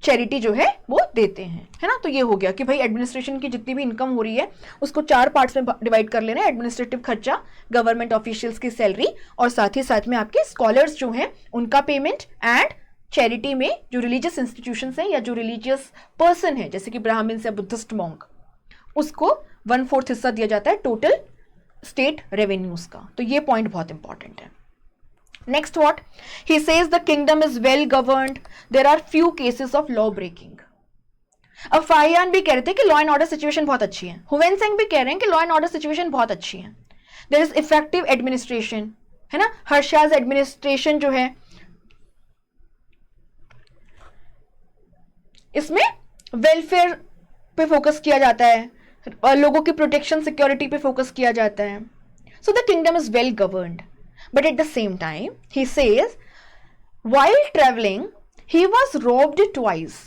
चैरिटी जो है वो देते हैं, है ना. तो ये हो गया कि भाई एडमिनिस्ट्रेशन की जितनी भी इनकम हो रही है उसको 4 पार्ट्स में डिवाइड कर लेना है. एडमिनिस्ट्रेटिव खर्चा, गवर्नमेंट ऑफिशियल्स की सैलरी, और साथ ही साथ में आपके स्कॉलर्स जो हैं उनका पेमेंट, एंड चैरिटी में जो रिलीजियस इंस्टीट्यूशंस हैं या जो रिलीजियस पर्सन है जैसे कि ब्राह्मण्स या बुद्धिस्ट मॉन्क, उसको 1/4 हिस्सा दिया जाता है टोटल स्टेट रेवेन्यूज का. तो ये पॉइंट बहुत इंपॉर्टेंट है. Next what? He says the kingdom is well governed. There are few cases of law breaking. अब फाहियान भी कह रहे थे कि लॉ एंड ऑर्डर सिचुएशन बहुत अच्छी है. हुसैन सिंह भी कह रहे हैं कि लॉ एंड ऑर्डर सिचुएशन बहुत अच्छी है. देयर इज इफेक्टिव एडमिनिस्ट्रेशन, है ना. हर्षाज एडमिनिस्ट्रेशन जो है इसमें वेलफेयर पे फोकस किया जाता है और लोगों की प्रोटेक्शन सिक्योरिटी पे फोकस किया जाता है. So the kingdom is well governed. But at the same time, he says, while traveling, he was robbed twice.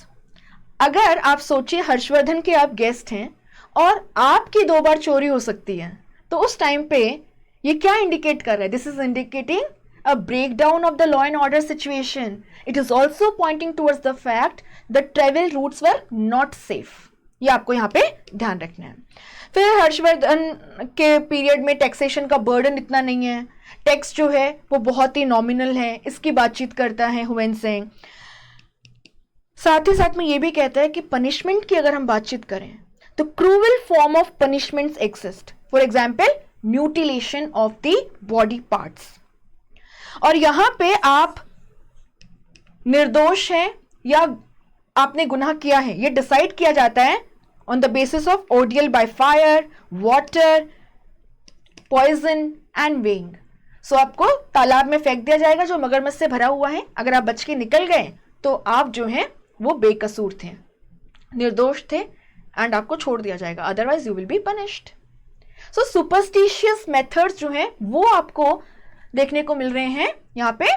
अगर आप सोचिए हर्षवर्धन के आप गेस्ट हैं और आपकी 2 बार चोरी हो सकती है, तो उस टाइम पे ये क्या इंडिकेट कर रहा है? This is indicating a breakdown of the law and order situation. It is also pointing towards the fact the travel routes were not safe. ये आपको यहाँ पे ध्यान रखना है. फिर हर्षवर्धन के पीरियड में टैक्सेशन का बर्डन इतना नहीं है. टैक्स जो है वो बहुत ही नॉमिनल है. इसकी बातचीत करता है हुसैन सिंह. साथ ही साथ में ये भी कहता है कि पनिशमेंट की अगर हम बातचीत करें तो cruel form of punishments exist. For example mutilation of the body parts. और यहां पे आप निर्दोष हैं या आपने गुनाह किया है ये डिसाइड किया जाता है on the basis of ordeal by fire, water, poison and weighing. So आपको तालाब में फेंक दिया जाएगा जो मगरमच्छ से भरा हुआ है. अगर आप बच के निकल गए तो आप जो हैं वो बेकसूर थे, निर्दोष थे, एंड आपको छोड़ दिया जाएगा. Otherwise you will be punished. So superstitious methods जो हैं वो आपको देखने को मिल रहे हैं यहाँ पे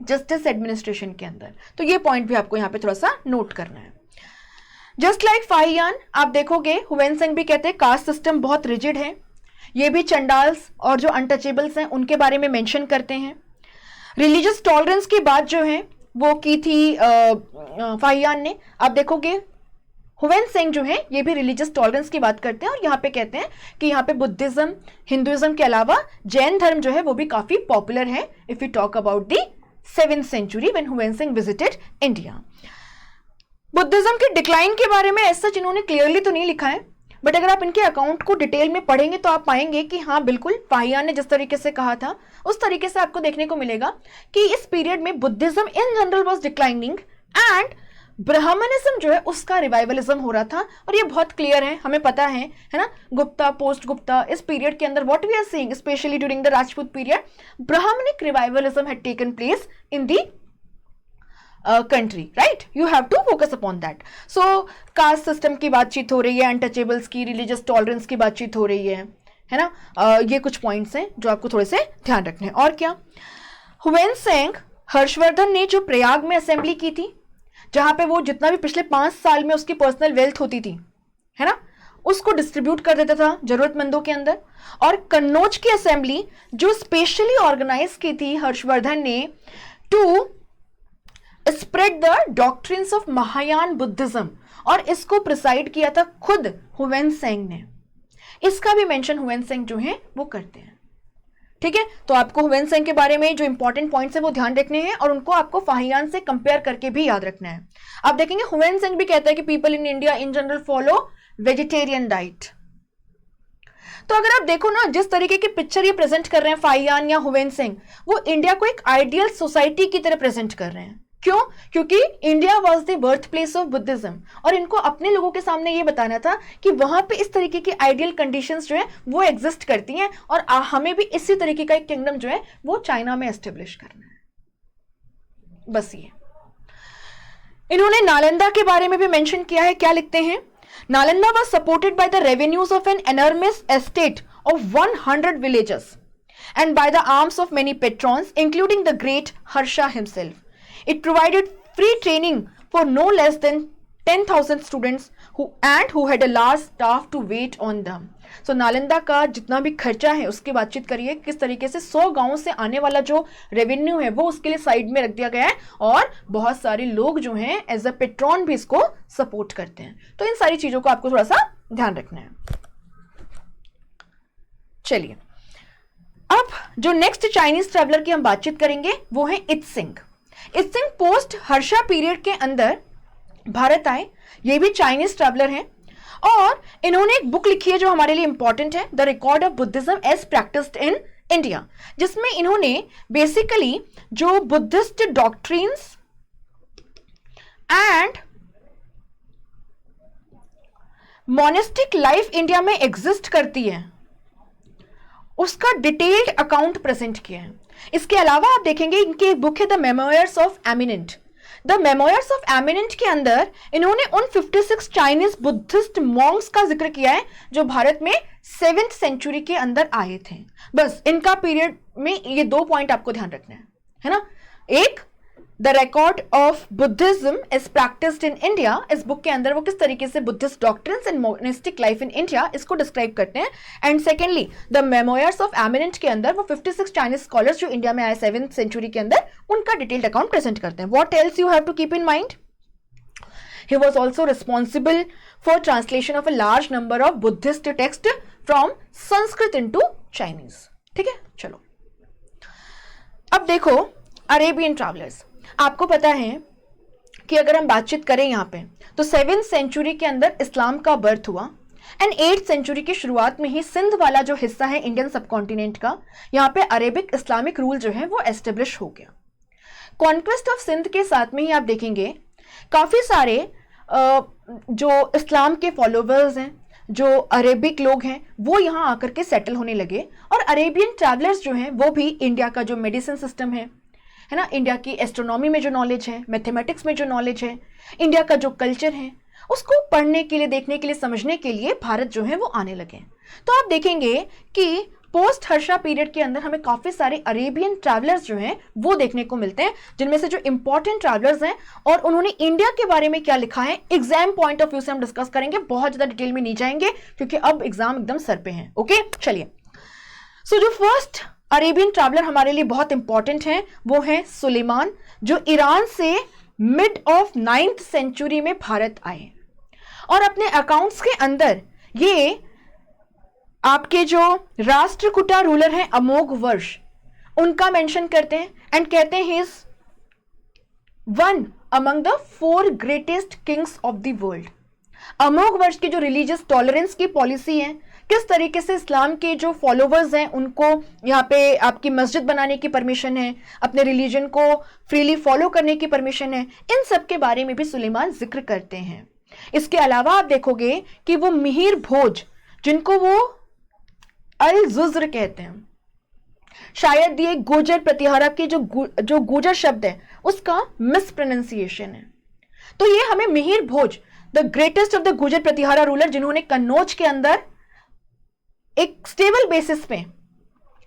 जस्टिस एडमिनिस्ट्रेशन के अंदर. तो ये पॉइंट भी आपको यहाँ पे थोड़ा सा नोट करना है. जस्ट लाइक फाहियान आप देखोगे हुसैन सिंह भी कहते हैं कास्ट सिस्टम बहुत रिजिड है. ये भी चंडाल्स और जो अनटचेबल्स हैं उनके बारे में मेंशन करते हैं. रिलीजियस टॉलरेंस की बात जो है वो की थी फाहियान ने. आप देखोगे हुसैन सिंह जो है ये भी रिलीजियस टॉलरेंस की बात करते हैं और यहाँ पे कहते हैं कि यहाँ पे बुद्धिज्म, हिंदुइज्म के अलावा जैन धर्म जो है वो भी काफी पॉपुलर है. If you talk about the 7th century when Hussain Singh visited India. Buddhism के डिक्लाइन के बारे में ऐसा इन्होंने क्लियरली तो नहीं लिखा है, बट अगर आप इनके अकाउंट को डिटेल में पढ़ेंगे तो आप पाएंगे कि हाँ बिल्कुल फाहियान ने जिस तरीके से कहा था उस तरीके से आपको देखने को मिलेगा कि इस पीरियड में Buddhism in general was declining and Brahmanism जो है उसका रिवाइवलिज्म हो रहा था. और ये बहुत क्लियर है, हमें पता है ना. गुप्ता, पोस्ट गुप्ता, इस पीरियड के अंदर what we are seeing specially during the Rajput period, Brahmanic revivalism had taken place in the country. Right, you have to focus upon that. So caste system की बातचीत हो रही है, अनटचेबल्स की, रिलीजियस टॉलरेंस की बातचीत हो रही है ना. ये कुछ पॉइंट्स हैं जो आपको थोड़े से ध्यान रखने हैं. और क्या, हुसैन सिंह हर्षवर्धन ने जो प्रयाग में असेंबली की थी जहां पे वो जितना भी पिछले 5 साल में उसकी पर्सनल वेल्थ होती थी, है ना, उसको डिस्ट्रीब्यूट कर देता था जरूरतमंदों के अंदर. और कन्नौज की असेंबली जो स्पेशली ऑर्गेनाइज की थी हर्षवर्धन ने to spread the doctrines of Mahayana Buddhism, और इसको प्रिसाइड किया था खुद हुसैन सिंह ने. इसका भी मेंशन हुसैन सिंह जो है वो करते हैं. ठीक है, तो आपको हुसैन सिंह के बारे में जो इंपॉर्टेंट पॉइंट्स है वो ध्यान रखने हैं और उनको आपको फाहियान से कंपेयर करके भी याद रखना है. आप देखेंगे हुसैन सिंह भी कहता है कि people in India in general follow vegetarian diet. तो अगर आप देखो ना जिस तरीके की पिक्चर ये प्रेजेंट कर रहे हैं फाहियान या हुसैन सिंह, वो इंडिया को एक आइडियल सोसाइटी की तरह प्रेजेंट कर रहे हैं. क्यों? क्योंकि India was the birth place of Buddhism, और इनको अपने लोगों के सामने ये बताना था कि वहां पे इस तरीके की आइडियल कंडीशंस जो है वो एग्जिस्ट करती हैं, और हमें भी इसी तरीके का एक किंगडम जो है वो चाइना में एस्टेब्लिश करना है। बस ये इन्होंने नालंदा के बारे में भी मेंशन किया है। क्या लिखते हैं? Nalanda was supported by the revenues of an enormous estate of 100 villages and by the arms of many patrons, including the great Harsha himself. It provided free training for no less than 10,000 students who had a large staff to wait on them. So Nalanda का जितना भी खर्चा है उसकी बातचीत करिए, किस तरीके से 100 गांवों से आने वाला जो रेवेन्यू है वो उसके लिए साइड में रख दिया गया है, और बहुत सारे लोग जो हैं एज अ पेट्रॉन भी इसको सपोर्ट करते हैं। तो इन सारी चीजों को आपको थोड़ा सा ध्यान रखना है। चलिए, अब जो नेक्स्ट चाइनीज ट्रैवलर की हम बातचीत करेंगे वो है Itsing. Itsing post Harsha period के अंदर भारत आए, ये भी चाइनीज ट्रैवलर हैं, और इन्होंने एक बुक लिखी है जो हमारे लिए इंपॉर्टेंट है, the record of Buddhism as practised in India, जिसमें इन्होंने बेसिकली जो Buddhist doctrines and monastic life India में एग्जिस्ट करती है उसका डिटेल्ड अकाउंट प्रेजेंट किया है। इसके अलावा आप देखेंगे इनकी एक बुक है the memoirs of eminent. The memoirs of eminent के अंदर इन्होंने उन 56 चाइनीज बुद्धिस्ट मॉन्क्स का जिक्र किया है जो भारत में 7th सेंचुरी के अंदर आए थे। बस इनका पीरियड में ये 2 पॉइंट आपको ध्यान रखना है ना। एक, the record of Buddhism is practised in India, इस बुक के अंदर वो किस तरीके से Buddhist doctrines and monastic life in India इसको डिस्क्राइब करते हैं। And secondly the memoirs of eminent के अंदर वो 56 चाइनीज स्कॉलर्स जो इंडिया में आए 7th सेंचुरी के अंदर उनका डिटेल्ड अकाउंट प्रेजेंट करते हैं। What else you have to keep in mind? He was also responsible for translation of a large number of Buddhist text from Sanskrit into Chinese. ठीक है, चलो अब देखो अरेबियन ट्रैवलर्स। आपको पता है कि अगर हम बातचीत करें यहाँ पे तो 7th सेंचुरी के अंदर इस्लाम का बर्थ हुआ, एंड 8th सेंचुरी की शुरुआत में ही सिंध वाला जो हिस्सा है इंडियन सबकॉन्टिनेंट का, यहाँ पे अरेबिक इस्लामिक रूल जो है वो एस्टेब्लिश हो गया। कॉन्क्वेस्ट ऑफ सिंध के साथ में ही आप देखेंगे काफी सारे जो इस्लाम के फॉलोवर्स हैं, जो अरेबिक लोग हैं, वो यहाँ आकर के सेटल होने लगे, और अरेबियन ट्रैवलर्स जो हैं वो भी इंडिया का जो मेडिसिन सिस्टम है ना, इंडिया की एस्ट्रोनॉमी में जो नॉलेज है, मैथमेटिक्स में जो नॉलेज है, इंडिया का जो कल्चर है, उसको पढ़ने के लिए, देखने के लिए, समझने के लिए भारत जो है वो आने लगे। तो आप देखेंगे कि पोस्ट हर्षा पीरियड के अंदर हमें काफी सारे अरेबियन ट्रैवलर्स जो हैं वो देखने को मिलते हैं, जिनमें से जो इंपॉर्टेंट ट्रैवलर्स हैं और उन्होंने इंडिया के बारे में क्या लिखा है एग्जाम पॉइंट ऑफ व्यू से हम डिस्कस करेंगे, बहुत ज्यादा डिटेल में नहीं जाएंगे क्योंकि अब एग्जाम एकदम सर पे है। ओके, चलिए। सो जो फर्स्ट अरेबियन ट्रैवलर हमारे लिए बहुत इंपॉर्टेंट है वो है सुलेमान, जो ईरान से मिड ऑफ 9th सेंचुरी में भारत आए, और अपने अकाउंट्स के अंदर ये आपके जो राष्ट्रकूटा रूलर हैं अमोघ वर्ष उनका मेंशन करते हैं, एंड कहते हैं he is one among the 4 greatest kings of the world. Amoghavarsha की जो रिलीजियस टॉलरेंस की पॉलिसी है, किस तरीके से इस्लाम के जो फॉलोवर्स हैं उनको यहाँ पे आपकी मस्जिद बनाने की परमिशन है, अपने रिलीजन को फ्रीली फॉलो करने की परमिशन है, इन सब के बारे में भी सुलेमान जिक्र करते हैं। इसके अलावा आप देखोगे कि वो मिहिर भोज, जिनको वो अल जुज्र कहते हैं, शायद ये गुजर प्रतिहारा के जो गुजर शब्द है उसका मिसप्रोनाउंसिएशन है। तो ये हमें मिहिर भोज, द ग्रेटेस्ट ऑफ द गुजर प्रतिहारा रूलर, जिन्होंने कन्नौज के अंदर एक स्टेबल बेसिस पे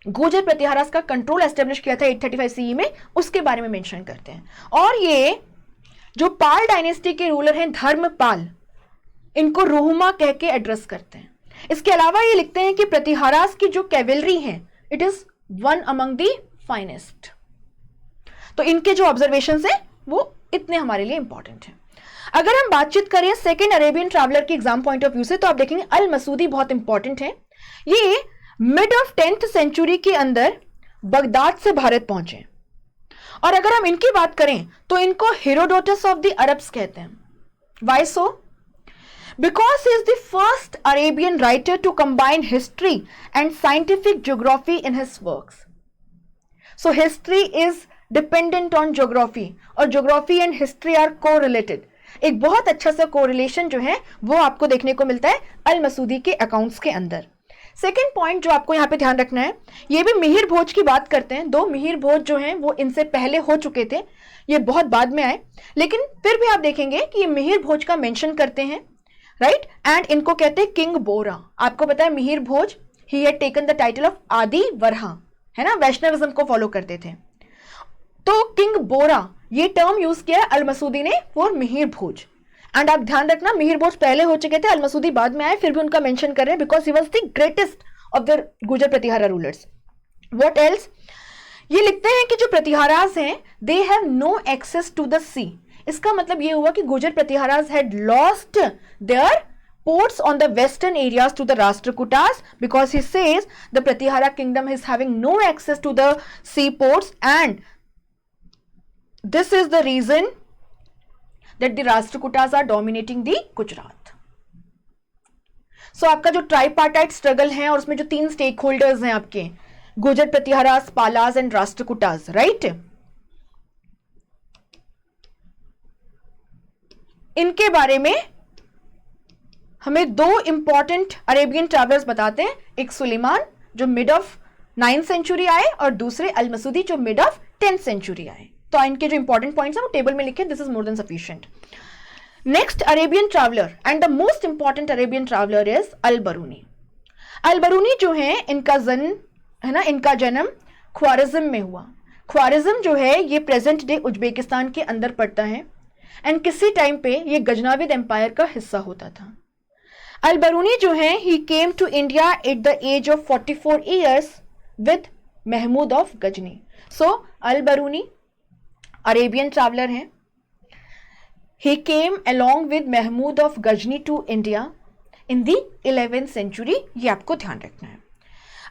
गुजर प्रतिहारा का कंट्रोल एस्टेब्लिश किया था 835 सीई में, उसके बारे में मेंशन करते हैं। और ये जो पाल डायनेस्टी के रूलर हैं धर्मपाल, इनको रोहुमा कह के एड्रेस करते हैं। इसके अलावा ये लिखते हैं कि प्रतिहारास की जो कैवेलरी है it is one among the finest. तो इनके जो ऑब्जर्वेशन है वो इतने हमारे लिए इंपॉर्टेंट है। अगर हम बातचीत करें सेकेंड अरेबियन ट्रैवलर के एग्जाम पॉइंट ऑफ व्यू से, तो आप देखेंगे अल मसूदी बहुत इंपॉर्टेंट है। ये मिड ऑफ 10th सेंचुरी के अंदर बगदाद से भारत पहुंचे, और अगर हम इनकी बात करें तो इनको हेरोडोटस ऑफ द अरब्स कहते हैं। Why so? Because he is the first Arabian writer to combine history and scientific geography in his works. So history is dependent on geography, और geography and history are co related. एक बहुत अच्छा सा correlation जो है वो आपको देखने को मिलता है अल मसूदी के अकाउंट्स के अंदर। सेकेंड पॉइंट जो आपको यहाँ पे ध्यान रखना है, ये भी मिहिर भोज की बात करते हैं। दो मिहिर भोज जो हैं वो इनसे पहले हो चुके थे, ये बहुत बाद में आए, लेकिन फिर भी आप देखेंगे कि ये मिहिर भोज का मेंशन करते हैं, राइट। एंड इनको कहते हैं किंग बोरा। आपको पता है Mihir Bhoj, he had taken the title of Adi Varaha, है ना, वैष्णविज्म को फॉलो करते थे। तो किंग बोरा ये टर्म यूज किया अल मसूदी ने फॉर मिहिर भोज। एंड आप ध्यान रखना मिहिर भोज पहले हो चुके थे, अल मसूदी बाद में आए, फिर भी उनका मेंशन कर रहे हैं because he was the greatest of the गुजर प्रतिहारा रूलर्स। व्हाट एल्स, ये लिखते हैं कि जो प्रतिहारास हैं they have no access to the sea. इसका मतलब ये हुआ कि Gurjara Pratiharas had lost their ports on the western areas to the Rashtrakutas, because he says the Pratihara kingdom is having no access to the seaports, and this is the reason that the Rashtrakutas are dominating the Gujarat. So आपका जो tripartite struggle है और उसमें जो तीन stake holders हैं आपके, गुजर प्रतिहारास, पालास एंड राष्ट्रकूटास, राइट, इनके बारे में हमें दो इंपॉर्टेंट अरेबियन ट्रैवलर्स बताते हैं। एक सुलेमान जो मिड ऑफ 9th सेंचुरी आए, और दूसरे अल मसूदी जो मिड ऑफ 10th सेंचुरी आए। तो इनके जो इंपॉर्टेंट पॉइंट्स हैं वो टेबल में लिखे, this is more than sufficient. Next Arabian traveller and the most important Arabian traveller is Al Biruni. Al Biruni जो है इनका जन्म है ना, इनका जन्म ख्वारिज्म में हुआ। ख्वारिज्म जो है ये प्रेजेंट डे उज्बेकिस्तान के अंदर पड़ता है, एंड किसी टाइम पे ये गजनाविद एम्पायर का हिस्सा होता था। अल बरूनी जो है he came to India at the age of 44 years with Mahmud of Ghazni. So Al Biruni Arabian traveller हैं, he came along with Mahmud of Ghazni to India in the 11th century. ये आपको ध्यान रखना है।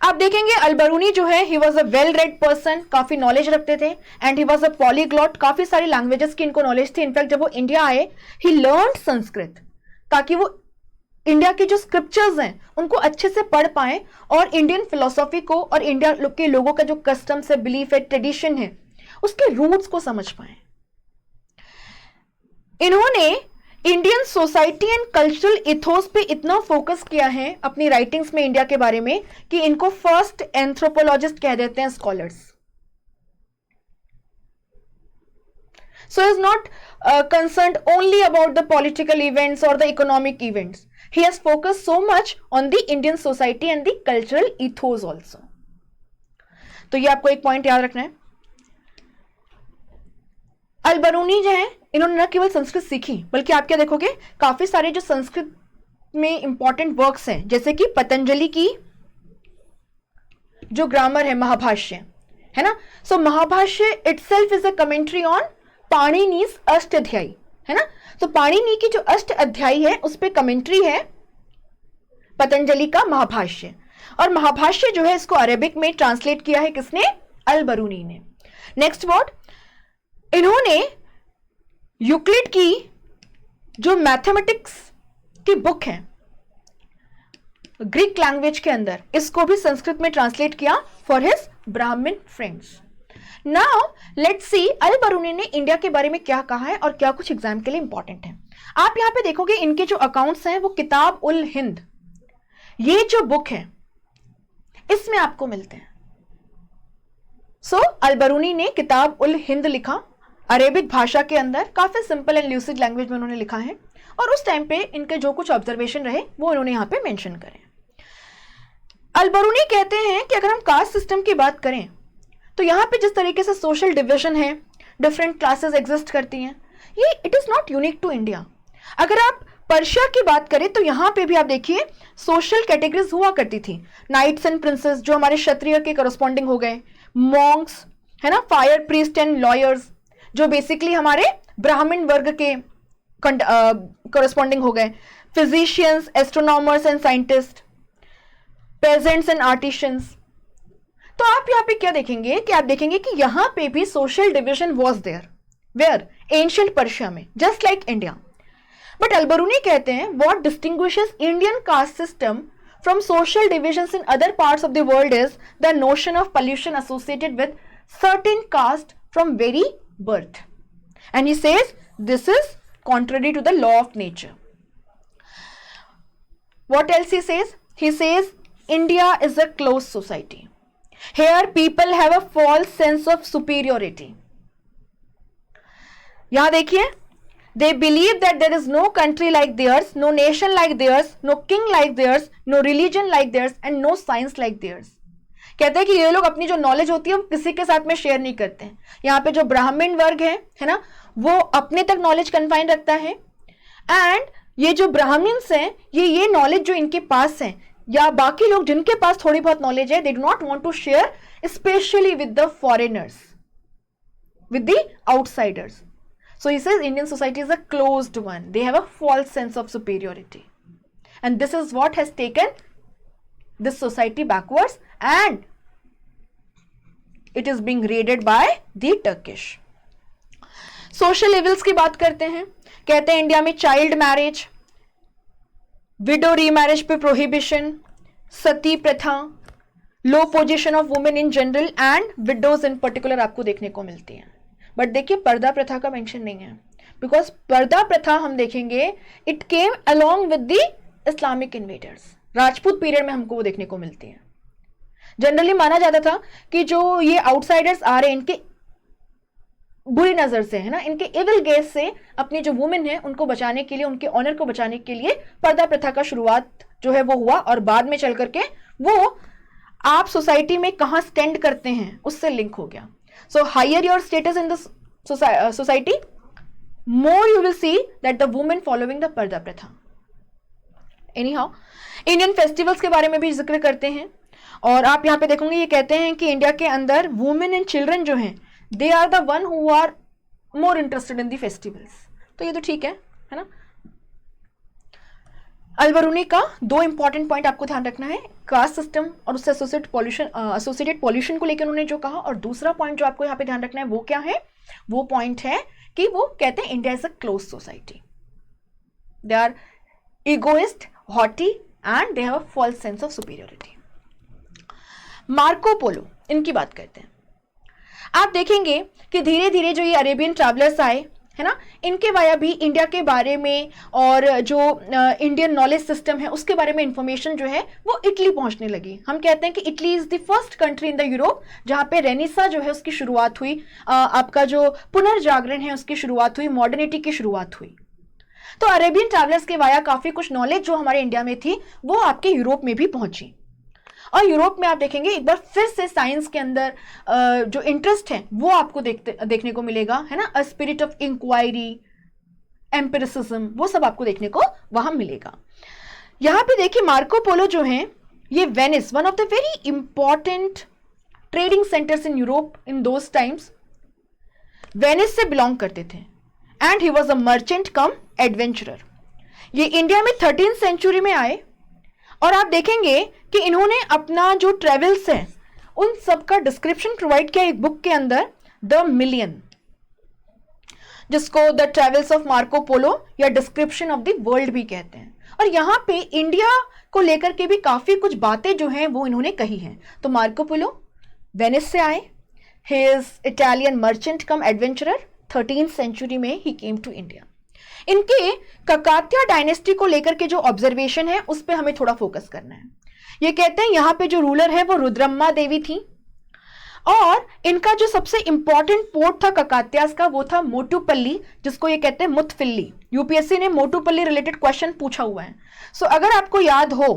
आप देखेंगे अल बरूनी जो है he was a well read person, काफी नॉलेज रखते थे, and he was a polyglot, काफी सारी लैंग्वेजेस की इनको नॉलेज थी। इनफैक्ट जब वो इंडिया आए ही लर्न संस्कृत, ताकि वो इंडिया के जो स्क्रिप्चर्स हैं उनको अच्छे से पढ़ पाए और इंडियन फिलोसॉफी को और इंडिया के लोगों का जो कस्टम्स है, बिलीफ है, ट्रेडिशन है, उसके रूट्स को समझ पाए। इन्होंने Indian society and cultural ethos पे इतना फोकस किया है अपनी राइटिंग्स में इंडिया के बारे में कि इनको फर्स्ट एंथ्रोपोलॉजिस्ट कह देते हैं scholars. So he is not concerned only about the political events or the economic events. He has focused so much on the Indian society and the cultural ethos also. तो ये आपको एक point याद रखना है। अल बरूनी जो है इन्होंने न केवल संस्कृत सीखी, बल्कि आप क्या देखोगे काफी सारे जो संस्कृत में इंपॉर्टेंट वर्क्स हैं, जैसे कि पतंजलि की जो ग्रामर है, महाभाष्य है ना। So Mahabhashya itself is a commentary on Panini's Ashtadhyayi, है ना। तो पाणिनी की जो अष्ट अध्यायी है उस पे कमेंट्री है पतंजलि का महाभाष्य, और महाभाष्य जो है इसको अरेबिक में ट्रांसलेट किया है किसने? अल बरूनी ने। नेक्स्ट वर्ड, इन्होंने यूक्लिड की जो मैथमेटिक्स की बुक है ग्रीक लैंग्वेज के अंदर, इसको भी संस्कृत में ट्रांसलेट किया for his Brahman friends. Now let's see Al Biruni ने इंडिया के बारे में क्या कहा है और क्या कुछ एग्जाम के लिए इंपॉर्टेंट है। आप यहां पे देखोगे इनके जो अकाउंट्स हैं वो किताब उल हिंद, ये जो बुक है इसमें आपको मिलते हैं। सो अल बरूनी ने किताब उल हिंद लिखा अरेबिक भाषा के अंदर, काफी सिंपल एंड ल्यूसिड लैंग्वेज में उन्होंने लिखा है, और उस टाइम पे इनके जो कुछ ऑब्जर्वेशन रहे वो इन्होंने यहां पे मेंशन करे। अल बरूनी कहते हैं कि अगर हम कास्ट सिस्टम की बात करें तो यहां पे जिस तरीके से सोशल डिविजन है, डिफरेंट क्लासेस एग्जिस्ट करती हैं, ये it is not unique to India. अगर आप पर्शिया की बात करें तो यहां पे भी आप देखिए सोशल कैटेगरीज हुआ करती थी। नाइट्स एंड प्रिंसेस जो हमारे क्षत्रिय के करस्पॉन्डिंग हो गए, मॉन्क्स है ना, फायर प्रीस्ट एंड लॉयर्स जो बेसिकली हमारे ब्राह्मण वर्ग के करस्पॉन्डिंग हो गए, physicians, astronomers and scientist, pageants and artisans. तो आप यहाँ पे क्या देखेंगे कि आप देखेंगे कि यहां पे भी social division was there, where ancient Persia में, just like India. But Al Biruni कहते हैं what distinguishes Indian caste system from social divisions in other parts of the world is the notion of pollution associated with certain caste from very birth. And he says this is contrary to the law of nature. What else he says? He says India is a closed society. Here people have a false sense of superiority. यहां देखिए, they believe that there is no country like theirs, no nation like theirs, no king like theirs, no religion like theirs and no science like theirs. कहते हैं कि ये लोग अपनी जो knowledge होती है वो किसी के साथ में शेयर नहीं करते हैं. यहाँ पे जो ब्राह्मण वर्ग है ना, वो अपने तक नॉलेज कन्फाइन रखता है. एंड ये जो ब्राह्मण्स हैं, ये नॉलेज जो इनके पास है या बाकी लोग जिनके पास थोड़ी बहुत नॉलेज है, they do not want to share specially with the foreigners, with the outsiders. So he says Indian society is a closed one. They have a false sense of superiority. And this is what has taken this society backwards, and it is being raided by the Turkish. Social evils की बात करते हैं. कहते हैं India में child marriage, widow remarriage पे prohibition, sati प्रथा, low position of women in general and widows in particular आपको देखने को मिलती है. बट देखिए पर्दा प्रथा का मेंशन नहीं है, बिकॉज पर्दा प्रथा हम देखेंगे it came along with the Islamic invaders. Rajput period में हमको वो देखने को मिलती है. जनरली माना जाता था कि जो ये आउटसाइडर्स आ रहे हैं इनके बुरी नजर से, है ना, इनके इविल गेज से अपनी जो वुमेन है उनको बचाने के लिए, उनके ऑनर को बचाने के लिए पर्दा प्रथा का शुरुआत जो है वो हुआ, और बाद में चल करके वो आप सोसाइटी में कहां स्टैंड करते हैं उससे लिंक हो गया. So higher your status in the society, more you will see that the women following the पर्दा प्रथा. Anyhow, Indian festivals के बारे में भी जिक्र करते हैं, और आप यहाँ पे देखोगे ये कहते हैं कि इंडिया के अंदर women and children जो हैं, they are the one who are more interested in the festivals. तो ये तो ठीक है ना. अलबरूनी का दो इंपॉर्टेंट पॉइंट आपको ध्यान रखना है, कास्ट सिस्टम और उससे एसोसिएटेड पॉल्यूशन को लेकर उन्होंने जो कहा, और दूसरा पॉइंट जो आपको यहाँ पे ध्यान रखना है वो क्या है, वो पॉइंट है कि वो कहते हैं India is a close society. They are egoist, haughty and they have a false sense of superiority. Marco Polo, इनकी बात करते हैं. आप देखेंगे कि धीरे धीरे जो ये अरेबियन ट्रैवलर्स आए, है ना, इनके वाया भी इंडिया के बारे में और जो इंडियन नॉलेज सिस्टम है उसके बारे में इंफॉर्मेशन जो है वो इटली पहुंचने लगी. हम कहते हैं कि Italy is the first country in the Europe जहां पे रेनेसा जो है उसकी शुरुआत हुई, आपका जो पुनर्जागरण है उसकी शुरुआत हुई, मॉडर्निटी की शुरुआत हुई. तो अरेबियन ट्रैवलर्स के वाया काफी कुछ नॉलेज जो हमारे इंडिया में थी वो आपके यूरोप में भी पहुंची. और यूरोप में आप देखेंगे एक बार फिर से साइंस के अंदर जो इंटरेस्ट है वो आपको देखने को मिलेगा, है ना, a spirit of enquiry, empiricism, वो सब आपको देखने को वहां मिलेगा. यहां पे देखिए मार्को पोलो जो है ये Venice, one of the very important trading centres in Europe in those times, Venice से बिलोंग करते थे. And he was a merchant cum adventurer. ये इंडिया में 13th सेंचुरी में आए, और आप देखेंगे कि इन्होंने अपना जो ट्रेवल्स है उन सब का डिस्क्रिप्शन प्रोवाइड किया एक बुक के अंदर, द मिलियन, जिसको the travels of Marco Polo या डिस्क्रिप्शन ऑफ द वर्ल्ड भी कहते हैं. और यहाँ पे इंडिया को लेकर के भी काफी कुछ बातें जो हैं वो इन्होंने कही हैं. तो मार्को पोलो वेनिस से आए, he is Italian merchant cum adventurer, 13th century में ही केम टू इंडिया. इनके ककातिया डायनेस्टी को लेकर के जो ऑब्जर्वेशन है उस पे हमें थोड़ा फोकस करना है. ये कहते हैं यहाँ पे जो रूलर है वो रुद्रम्मा देवी थी, और इनका जो सबसे इंपॉर्टेंट पोर्ट था ककातियास का वो था मोटुपल्ली, जिसको ये कहते हैं मुतफिल्ली. यूपीएससी ने मोटुपल्ली रिलेटेड क्वेश्चन पूछा हुआ है. सो अगर आपको याद हो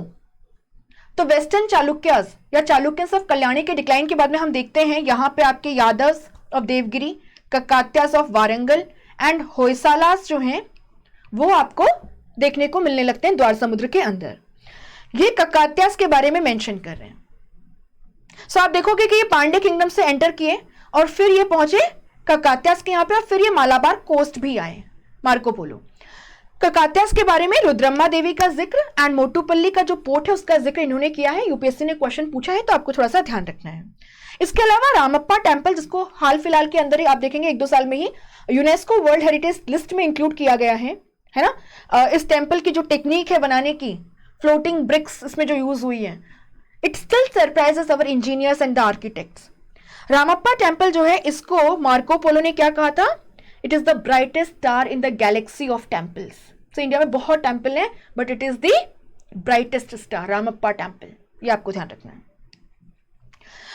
तो वेस्टर्न चालुक्यस या चालुक्यस ऑफ कल्याणी के डिक्लाइन के बाद में हम देखते हैं यहाँ पे आपके Yadavas of Devagiri, Kakatiyas of Warangal and Hoysalas जो हैं वो आपको देखने को मिलने लगते हैं द्वार समुद्र के अंदर. ये ककातियास के बारे में मेंशन कर रहे हैं. सो आप देखोगे कि ये पांडे किंगडम से एंटर किए और फिर ये पहुंचे ककातियास के यहाँ पे, और फिर ये मालाबार कोस्ट भी आए मार्को पोलो. ककातियास के बारे में रुद्रम्मा देवी का जिक्र एंड मोटुपल्ली का जो पोर्ट है उसका जिक्र इन्होंने किया है. यूपीएससी ने क्वेश्चन पूछा है तो आपको थोड़ा सा ध्यान रखना है. इसके अलावा रामप्पा टेम्पल, जिसको हाल फिलहाल के अंदर ही आप देखेंगे 1-2 साल में ही यूनेस्को वर्ल्ड हेरिटेज लिस्ट में इंक्लूड किया गया है ना. इस टेम्पल की जो टेक्निक है बनाने की, फ्लोटिंग ब्रिक्स इसमें जो यूज हुई है, it still surprises our engineers and the architects. Ramappa temple जो है, इसको मार्को पोलो ने क्या कहा था? It is the brightest star in the Galaxy of temples. तो इंडिया में बहुत टेम्पल है, but it is the brightest star, Ramappa temple, ये आपको ध्यान रखना है।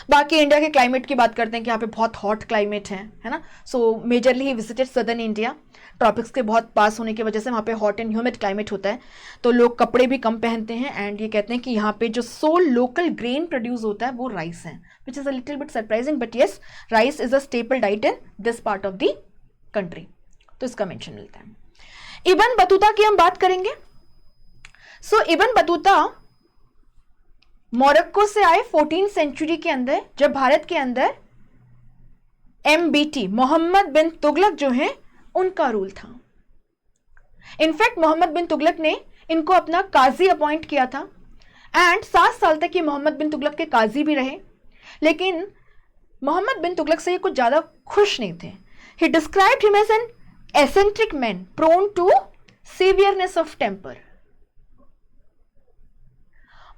बाकी इंडिया के क्लाइमेट की बात करते हैं कि यहाँ पे बहुत हॉट क्लाइमेट है ना। सो majorly he visited southern India, tropics के बहुत पास होने की वजह से वहाँ पे हॉट एंड ह्यूमिड क्लाइमेट होता है, तो लोग कपड़े भी कम पहनते हैं। एंड ये कहते हैं कि यहाँ पे जो सोल लोकल ग्रेन प्रोड्यूस होता है वो राइस है, which is a little bit surprising, but yes, rice is a staple diet in this part of the country, तो इसका मेंशन मिलता है। इब्न बतूता की हम बात करेंगे। सो इब्न बतूता मोरक्को से आए 14th सेंचुरी के अंदर, जब भारत के अंदर MBT मोहम्मद बिन तुगलक जो है उनका रूल था। इनफैक्ट मोहम्मद बिन तुगलक ने इनको अपना काजी अपॉइंट किया था एंड 7 साल तक ये मोहम्मद बिन तुगलक के काजी भी रहे। लेकिन मोहम्मद बिन तुगलक से ये कुछ ज्यादा खुश नहीं थे। He described him as an eccentric man prone to severeness of temper.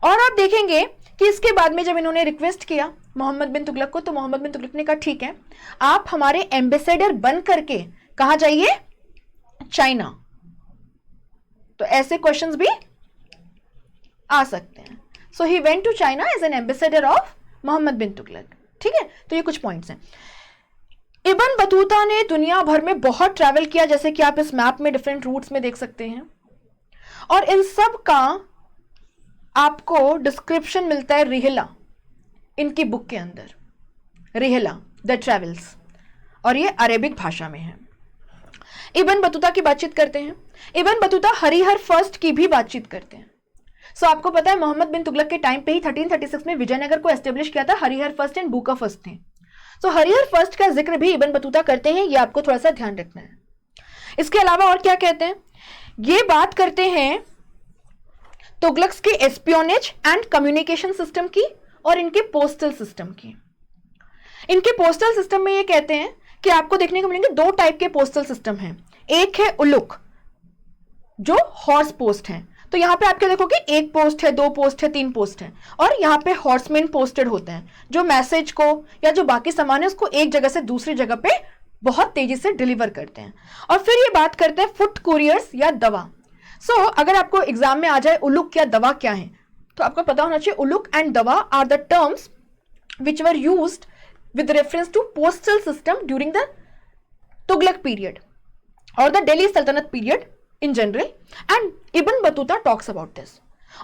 और आप देखेंगे कि इसके बाद में जब इन्होंने रिक्वेस्ट किया मोहम्मद बिन तुगलक को, तो मोहम्मद बिन तुगलक ने कहा ठीक है, आप हमारे एम्बेसडर बन करके कहां जाइए? चाइना। तो ऐसे क्वेश्चंस भी आ सकते हैं। So he went to China as an ambassador of Muhammad bin Tughlaq. ठीक है, तो ये कुछ पॉइंट्स हैं। इब्न बतूता ने दुनिया भर में बहुत ट्रैवल किया, जैसे कि आप इस मैप में डिफरेंट रूट्स में देख सकते हैं, और इन सब का आपको डिस्क्रिप्शन मिलता है रिहला, इनकी बुक के अंदर, रिहला द ट्रेवल्स, और ये अरेबिक भाषा में है। इब्न बतूता की बातचीत करते हैं। इब्न बतूता हरिहर फर्स्ट की भी बातचीत करते हैं। सो आपको पता है मोहम्मद बिन तुगलक के टाइम पे ही 1336 में विजयनगर को एस्टेब्लिश किया था। हरिहर फर्स्ट एंड बूका फर्स्ट थे। सो हरिहर फर्स्ट का जिक्र भी इब्न बतूता करते हैं, ये आपको थोड़ा सा ध्यान रखना है। इसके अलावा और क्या कहते हैं? ये बात करते हैं तुगलक्स के एस्पियोनेज एंड कम्युनिकेशन सिस्टम की और इनके पोस्टल सिस्टम की। इनके पोस्टल सिस्टम में ये कहते हैं कि आपको देखने को मिलेंगे 2 टाइप के पोस्टल सिस्टम हैं। एक है उलुक, जो हॉर्स पोस्ट है। तो यहां पे आप क्या देखोगे, 1 पोस्ट है, 2 पोस्ट है, 3 पोस्ट है, और यहां पे हॉर्समैन पोस्टेड होते हैं, जो मैसेज को या जो बाकी सामान है उसको एक जगह से दूसरी जगह पे बहुत तेजी से डिलीवर करते हैं। और फिर ये बात करते हैं फुट कुरियर्स या दवा। सो अगर आपको एग्जाम में आ जाए उलुक या दवा क्या है, तो आपको पता होना चाहिए uluq and dawa are the terms which were used with reference to postal system during the Tughlaq period or the Delhi Sultanate period in general, and Ibn Battuta talks about this.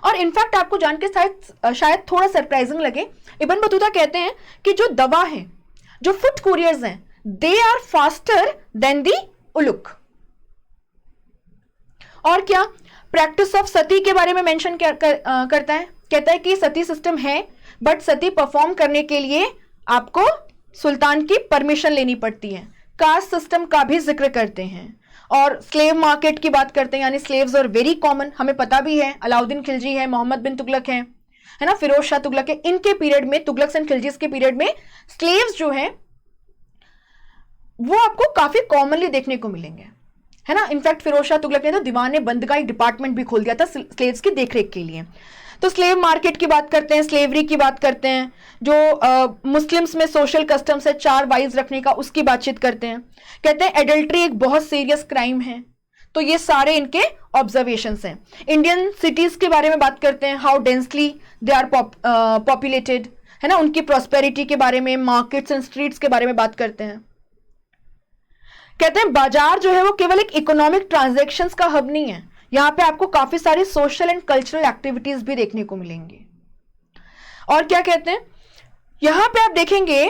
और इनफैक्ट आपको जान के शायद थोड़ा सरप्राइजिंग लगे, Ibn Battuta कहते हैं कि जो दवा है, जो फुट कुरियर्स हैं, दे आर फास्टर देन दी उलुक। और क्या प्रैक्टिस ऑफ सती के बारे में मेंशन करता है, कहता है कि सती सिस्टम है, बट सती परफॉर्म करने के लिए आपको सुल्तान की परमिशन लेनी पड़ती है। कास्ट सिस्टम का भी जिक्र करते हैं और स्लेव मार्केट की बात करते हैं, यानी स्लेव्स आर वेरी कॉमन। हमें पता भी है अलाउद्दीन खिलजी है, मोहम्मद बिन तुगलक है ना, फिरोज शाह तुगलक है। इनके पीरियड में, तुगलक एंड खिलजीज के पीरियड में स्लेव्स जो है वो आपको काफी कॉमनली देखने को मिलेंगे, है ना। इनफैक्ट फिरोज शाह तुगलक ने तो दीवाने बंदगाई डिपार्टमेंट भी खोल दिया था स्लेव्स की देखरेख के लिए। तो स्लेव मार्केट की बात करते हैं, स्लेवरी की बात करते हैं, जो मुस्लिम्स में सोशल कस्टम्स है 4 वाइव्स रखने का, उसकी बातचीत करते हैं। कहते हैं एडल्ट्री एक बहुत सीरियस क्राइम है। तो ये सारे इनके ऑब्जर्वेशंस हैं। इंडियन सिटीज के बारे में बात करते हैं, how densely they are populated, है ना, उनकी प्रॉस्पेरिटी के बारे में, मार्केट्स एंड स्ट्रीट्स के बारे में बात करते हैं। कहते हैं बाजार जो है वो केवल एक इकोनॉमिक ट्रांजैक्शंस का हब नहीं है, यहां पे आपको काफी सारी सोशल एंड कल्चरल एक्टिविटीज भी देखने को मिलेंगी। और क्या कहते हैं, यहां पे आप देखेंगे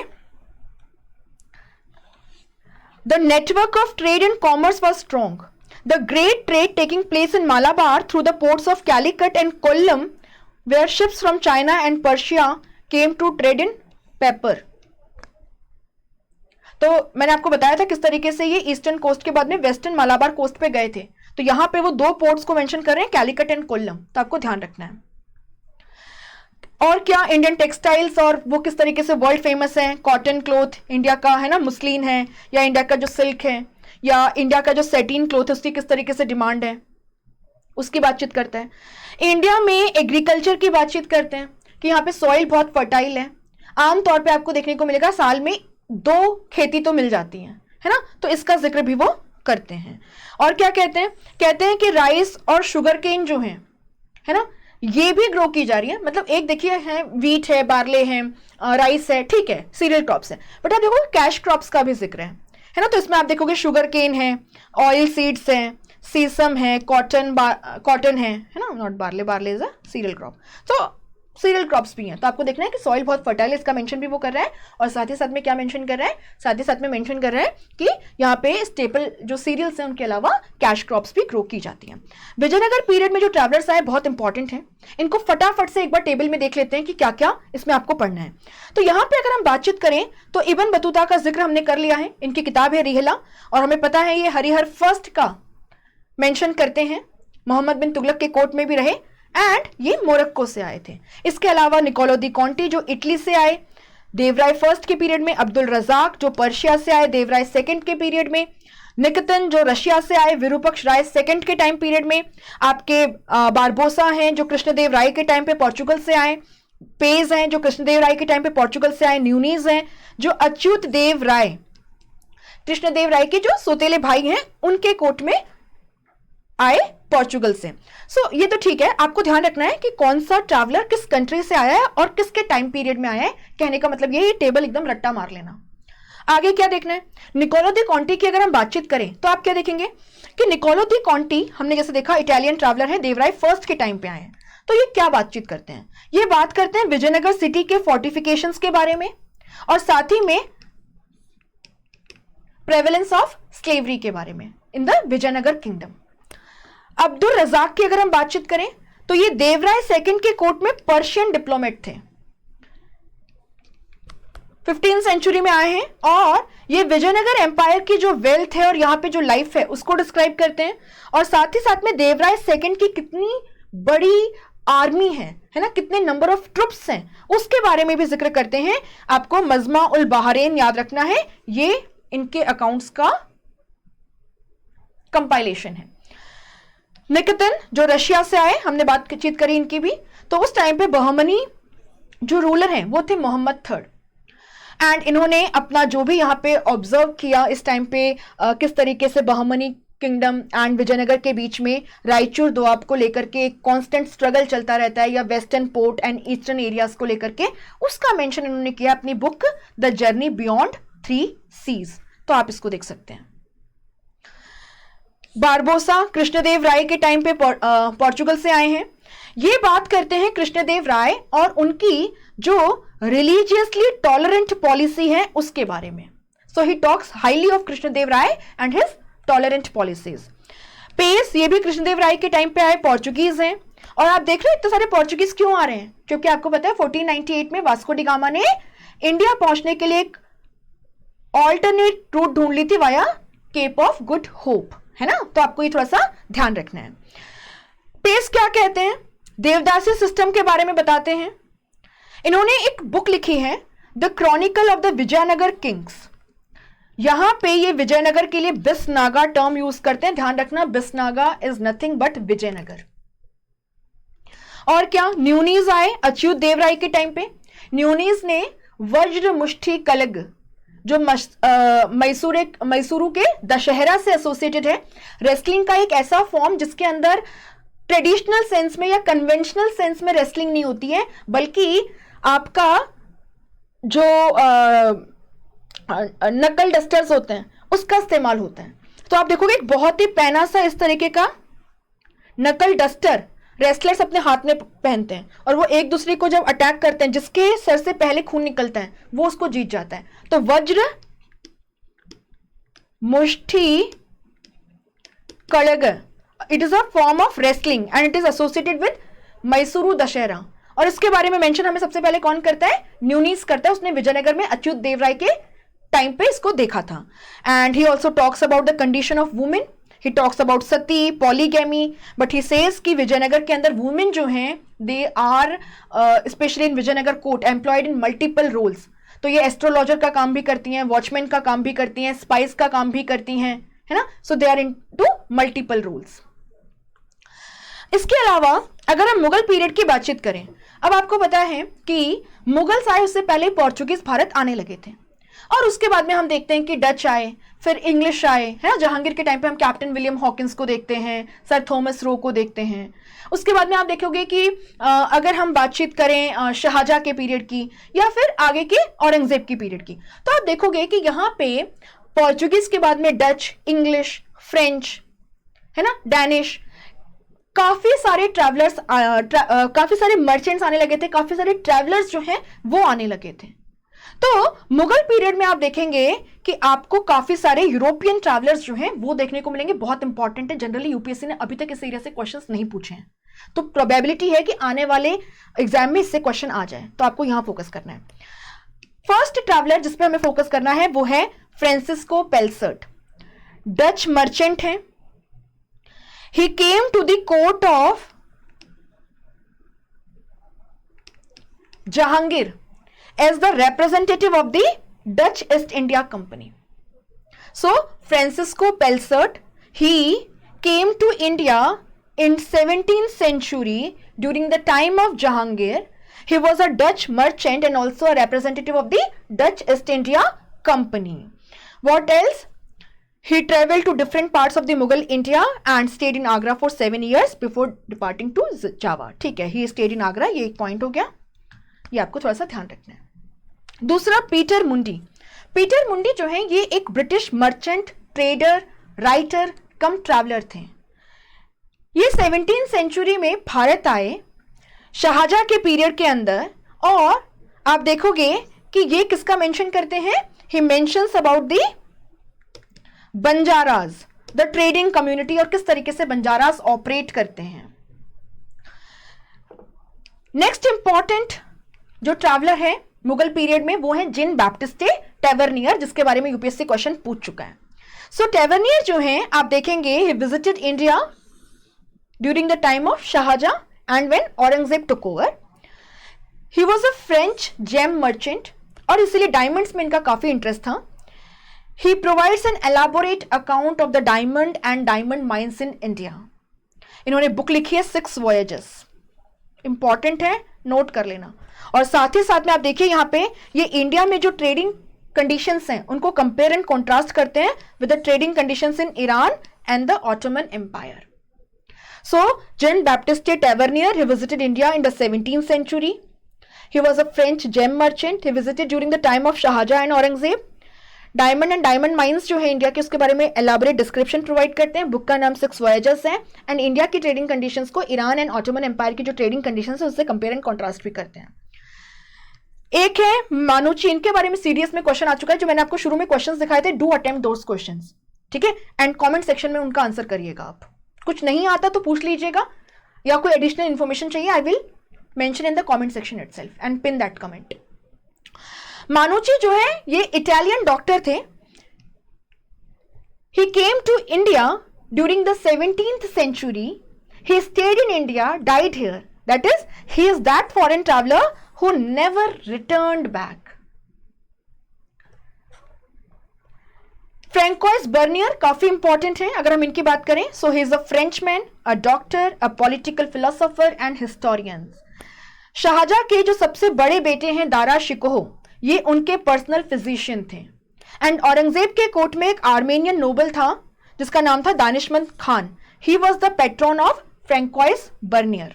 the network of trade and commerce was strong, the great trade taking place in Malabar through the ports of Calicut and Kollam, where ships from China and Persia came to trade in pepper. तो मैंने आपको बताया था किस तरीके से ये ईस्टर्न कोस्ट के बाद में वेस्टर्न मालाबार कोस्ट पे गए थे। तो यहां पे वो 2 पोर्ट्स को मेंशन कर रहे हैं, कैलिकट एंड कोल्लम, तो आपको ध्यान रखना है। और क्या, इंडियन टेक्सटाइल्स और वो किस तरीके से वर्ल्ड फेमस है, कॉटन क्लॉथ इंडिया का, है ना, मुस्लिन है, या इंडिया का जो सिल्क है, या इंडिया का जो सेटिन क्लॉथ है उसकी किस तरीके से डिमांड है, उसकी बातचीत करते हैं। इंडिया में एग्रीकल्चर की बातचीत करते हैं कि यहाँ पे सॉइल बहुत फर्टाइल है, आमतौर पे आपको देखने को मिलेगा साल में 2 खेती तो मिल जाती है ना, तो इसका जिक्र भी वो करते हैं। और क्या कहते हैं कि राइस और शुगर केन जो है ना, ये भी ग्रो की जा रही है। मतलब एक देखिए है वीट है, बार्ले है, राइस है, ठीक है, सीरियल क्रॉप्स है, बट आप देखो कैश क्रॉप्स का भी जिक्र है ना। तो इसमें आप देखोगे शुगर केन है, ऑयल सीड्स है, सीसम है, कॉटन है ना, not barley, barley is a cereal crop. तो सीरियल क्रॉप्स भी हैं। तो आपको देखना है कि सॉइल बहुत फर्टाइल है, इसका मेंशन भी वो कर रहा है। और साथ ही साथ में क्या मेंशन कर रहा है, साथ ही साथ में मेंशन कर रहा है कि यहाँ पे स्टेपल जो सीरियल्स हैं उनके अलावा कैश क्रॉप्स भी ग्रो की जाती हैं। विजयनगर पीरियड में जो ट्रैवलर्स आए बहुत इंपॉर्टेंट हैं, इनको फटाफट से एक बार टेबल में देख लेते हैं कि क्या क्या इसमें आपको पढ़ना है। तो यहाँ पे अगर हम बातचीत करें तो इब्न बतूता का जिक्र हमने कर लिया है, इनकी किताब है रिहला, और हमें पता है ये हरिहर फर्स्ट का मेंशन करते हैं, मोहम्मद बिन तुगलक के कोर्ट में भी रहे, एंड ये मोरक्को से आए थे। इसके अलावा निकोलो दी कॉन्टी जो इटली से आए देवराय फर्स्ट के पीरियड में, अब्दुल रजाक जो पर्शिया से आए देवराय सेकंड के पीरियड में, निकतन जो रशिया से आए विरूपक्ष राय सेकंड के टाइम पीरियड में, आपके बारबोसा हैं जो कृष्णदेव राय के टाइम पे पोर्चुगल से आए, पेज हैं जो कृष्णदेव राय के टाइम पे पोर्चुगल से आए, न्यूनीज हैं जो अच्युत देव राय कृष्णदेव राय के जो सोतेले भाई हैं उनके कोर्ट में आए पोर्चुगल से। सो ये तो ठीक है, आपको ध्यान रखना है कि कौन सा ट्रैवलर किस कंट्री से आया है और किसके टाइम पीरियड में आया है। कहने का मतलब ये टेबल एकदम रट्टा मार लेना। आगे क्या देखना है, निकोलो दी कॉन्टी की अगर हम बातचीत करें तो आप क्या देखेंगे कि निकोलो दी कॉन्टी हमने जैसे देखा इटालियन ट्रैवलर है, देवराय फर्स्ट के टाइम पे आए हैं। तो ये क्या बातचीत करते हैं, ये बात करते हैं विजयनगर सिटी के फोर्टिफिकेशंस के बारे में और साथ ही में प्रेवलेंस ऑफ स्लेवरी के बारे में in the Vijayanagara kingdom. Abdul Razzaq की अगर हम बातचीत करें तो ये देवराय सेकंड के कोर्ट में पर्शियन डिप्लोमेट थे, 15th सेंचुरी में आए हैं, और ये विजयनगर एम्पायर की जो वेल्थ है और यहाँ पे जो लाइफ है उसको डिस्क्राइब करते हैं। और साथ ही साथ में देवराय सेकंड की कितनी बड़ी आर्मी है ना, कितने नंबर ऑफ ट्रुप्स हैं उसके बारे में भी जिक्र करते हैं। आपको मजमा उल बहरेन याद रखना है, ये इनके अकाउंट्स का कंपाइलेशन है। निकतन जो रशिया से आए, हमने बातचीत करी इनकी भी, तो उस टाइम पे बहमनी जो रूलर हैं वो थे मोहम्मद थर्ड, एंड इन्होंने अपना जो भी यहाँ पे ऑब्जर्व किया इस टाइम पे किस तरीके से बहमनी किंगडम एंड विजयनगर के बीच में रायचूर दोआब को लेकर के एक कांस्टेंट स्ट्रगल चलता रहता है, या western port and eastern areas को लेकर के, उसका मेंशन इन्होंने किया अपनी book the journey beyond 3 seas. तो आप इसको देख सकते हैं। बारबोसा कृष्णदेव राय के टाइम पे पोर्चुगल से आए हैं। ये बात करते हैं कृष्णदेव राय और उनकी जो रिलीजियसली टॉलरेंट पॉलिसी है उसके बारे में। So he talks highly of Krishnadeva Raya and his tolerant policies. पेस ये भी कृष्णदेव राय के टाइम पे आए, पोर्चुगीज हैं। और आप देख रहे हैं इतने सारे पोर्चुगीज क्यों आ रहे हैं, क्योंकि आपको पता है 1498 में वास्को डी गामा ने इंडिया पहुंचने के लिए एक ऑल्टरनेट रूट ढूंढ ली थी via Cape of Good Hope, है ना। तो आपको ये थोड़ा सा ध्यान रखना है। पेस क्या कहते हैं, देवदासी सिस्टम के बारे में बताते हैं। इन्होंने एक बुक लिखी है the chronicle of the Vijayanagara kings. यहां पे ये विजयनगर के लिए बिसनागा टर्म यूज करते हैं, ध्यान रखना, बिसनागा इज नथिंग बट विजयनगर। और क्या, न्यूनीज आए अच्युत देव राय के टाइम पे। न्यूनीज ने वज्र मुष्टि कलग जो मैसूरू के दशहरा से एसोसिएटेड है, रेसलिंग का एक ऐसा फॉर्म जिसके अंदर ट्रेडिशनल सेंस में या कन्वेंशनल सेंस में रेसलिंग नहीं होती है, बल्कि आपका जो नकल डस्टर्स होते हैं उसका इस्तेमाल होता है। तो आप देखोगे एक बहुत ही पैना सा इस तरीके का नकल डस्टर रेसलर्स अपने हाथ में पहनते हैं, और वो एक दूसरे को जब अटैक करते हैं जिसके सर से पहले खून निकलता है वो उसको जीत जाता है। तो Vajra Mushti Kadag it is a form of wrestling and it is associated with Mysuru Dasara. और इसके बारे में मेंशन हमें सबसे पहले कौन करता है, न्यूनीज करता है। उसने विजयनगर में अच्युत देव राय के टाइम पे इसको देखा था। And he also talks about the condition of women, he talks about sati, polygamy, but he says कि विजयनगर के अंदर वुमेन जो हैं they are specially in Vijayanagara court employed in multiple roles. तो ये एस्ट्रोलॉजर का काम भी करती हैं, वॉचमैन का काम भी करती हैं, स्पाइस का काम भी करती हैं, है ना। So they are into multiple roles. इसके अलावा अगर हम मुगल पीरियड की बातचीत करें अब आपको पता है कि मुगल्स आए उससे पहले पोर्चुगीज भारत आने लगे थे, और उसके बाद में हम देखते हैं कि डच आए, फिर इंग्लिश आए, है ना। जहांगीर के टाइम पे हम कैप्टन विलियम हॉकिंस को देखते हैं, सर थॉमस रो को देखते हैं। उसके बाद में आप देखोगे कि अगर हम बातचीत करें शाहजहां के पीरियड की या फिर आगे के औरंगजेब की पीरियड की, तो आप देखोगे कि यहाँ पे पोर्चुगीज के बाद में डच, इंग्लिश, फ्रेंच, है ना, डैनिश, काफी सारे ट्रैवलर्स, काफी सारे मर्चेंट्स आने लगे थे, काफी सारे ट्रैवलर्स जो हैं वो आने लगे थे। तो मुगल पीरियड में आप देखेंगे कि आपको काफी सारे यूरोपियन ट्रैवलर्स जो हैं वो देखने को मिलेंगे। बहुत इंपॉर्टेंट है, जनरली यूपीएससी ने अभी तक इस एरिया से क्वेश्चंस नहीं पूछे हैं, तो प्रोबेबिलिटी है कि आने वाले एग्जाम में इससे क्वेश्चन आ जाए, तो आपको यहां फोकस करना है। फर्स्ट ट्रैवलर जिसपे हमें फोकस करना है वो है फ्रांसिस्को पेल्सर्ट, डच मर्चेंट है। He came to the court of Jahangir as the representative of the Dutch East India Company. So Francisco Pelsaert, he came to India in 17th century during the time of Jahangir. He was a Dutch merchant and also a representative of the Dutch East India Company. What else? He traveled to different parts of the Mughal India and stayed in Agra for 7 years before departing to Java. ठीक है, he stayed in Agra, ये एक point हो गया, ये आपको थोड़ा सा ध्यान रखना है। दूसरा पीटर मुंडी। पीटर मुंडी जो है ये एक ब्रिटिश मर्चेंट, ट्रेडर, राइटर कम ट्रैवलर थे। ये 17th सेंचुरी में भारत आए शाहजहां के पीरियड के अंदर, और आप देखोगे कि ये किसका मेंशन करते हैं, he mentions about the Banjaras, the trading community, और किस तरीके से बंजाराज ऑपरेट करते हैं। नेक्स्ट इंपॉर्टेंट जो ट्रैवलर है मुगल पीरियड में वो है जिन बैप्टिस्टे टेवर्नियर, जिसके बारे में यूपीएससी क्वेश्चन पूछ चुका है। सो टेवर्नियर जो है आप देखेंगे he visited India during the time of Shahjahan and when Aurangzeb took over. He was a French gem merchant, और इसीलिए डायमंड्स में इनका काफी इंटरेस्ट था। He provides an elaborate account of the diamond and diamond mines in India. इन्होंने book लिखी है 6 Voyages, important है, नोट कर लेना। और साथ ही साथ में आप देखिए यहाँ पे ये इंडिया में जो ट्रेडिंग कंडीशंस हैं उनको कंपेयर एंड कॉन्ट्रास्ट करते हैं with the trading conditions in Iran and the Ottoman empire. So Jean Baptiste Tavernier, he visited India in the 17th century. He was a French gem merchant. He visited during the time of Shahjahan and Aurangzeb. Diamond and diamond mines जो है India के, उसके बारे में elaborate description provide करते हैं। Book का नाम 6 Voyages है, एंड इंडिया की ट्रेडिंग कंडीशंस को ईरान एंड ऑटोमन एम्पायर की जो ट्रेडिंग कंडीशंस है उससे कंपेयर एंड कॉन्ट्रास्ट भी करते हैं। एक है मानुची, इनके बारे में सीडीएस में क्वेश्चन आ चुका है, जो मैंने आपको शुरू में क्वेश्चंस दिखाए थे, डू अटेम्प्ट दोस क्वेश्चंस, ठीक है, एंड कमेंट सेक्शन में उनका आंसर करिएगा। आप कुछ नहीं आता तो पूछ लीजिएगा, या कोई एडिशनल इंफॉर्मेशन चाहिए, I will mention in the comment section itself and pin that comment. Manucci जो है ये इटालियन डॉक्टर थे। He came to India during the 17th century. He stayed in India, died here. That is, he is that foreign traveler who never returned back. Francois Bernier काफी important है अगर हम इनकी बात करें। So he is a Frenchman, a doctor, a political philosopher and historian. Shahjahan के जो सबसे बड़े बेटे हैं दारा शिकोह, ये उनके पर्सनल फिजिशियन थे। एंड औरंगजेब के कोर्ट में एक आर्मेनियन नोबल था जिसका नाम था Danishmand Khan. He was the patron of Francois Bernier.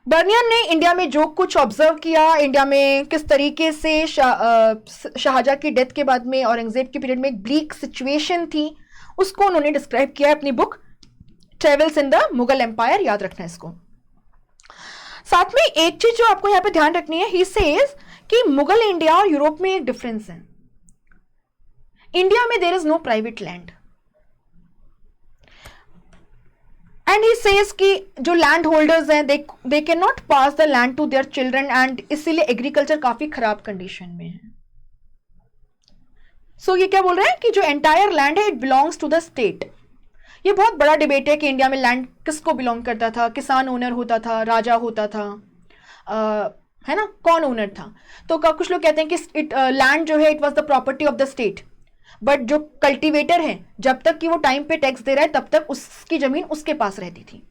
Bernier ने इंडिया में जो कुछ ऑब्जर्व किया, इंडिया में किस तरीके से शाहजहां की डेथ के बाद में औरंगजेब के पीरियड में एक ब्लीक सिचुएशन थी, उसको उन्होंने डिस्क्राइब किया है अपनी book travels in the Mughal empire. याद रखना है इसको। साथ में एक चीज जो आपको यहाँ पे ध्यान रखनी है, ही सेज कि मुगल इंडिया और यूरोप में एक डिफरेंस है। इंडिया में there is no private land, and he says कि जो लैंड होल्डर्स हैं they can not pass the land to their children, and इसीलिए एग्रीकल्चर काफी खराब कंडीशन में है। सो ये क्या बोल रहे हैं कि जो एंटायर लैंड है it belongs to the state. ये बहुत बड़ा डिबेट है कि इंडिया में लैंड किसको बिलोंग करता था, किसान ओनर होता था, राजा होता था, है ना, कौन ओनर था। तो कुछ लोग कहते हैं कि लैंड जो है it was the property of the state, but जो कल्टीवेटर है जब तक कि वो टाइम पे टैक्स दे रहा है तब तक उसकी जमीन उसके पास रहती थी।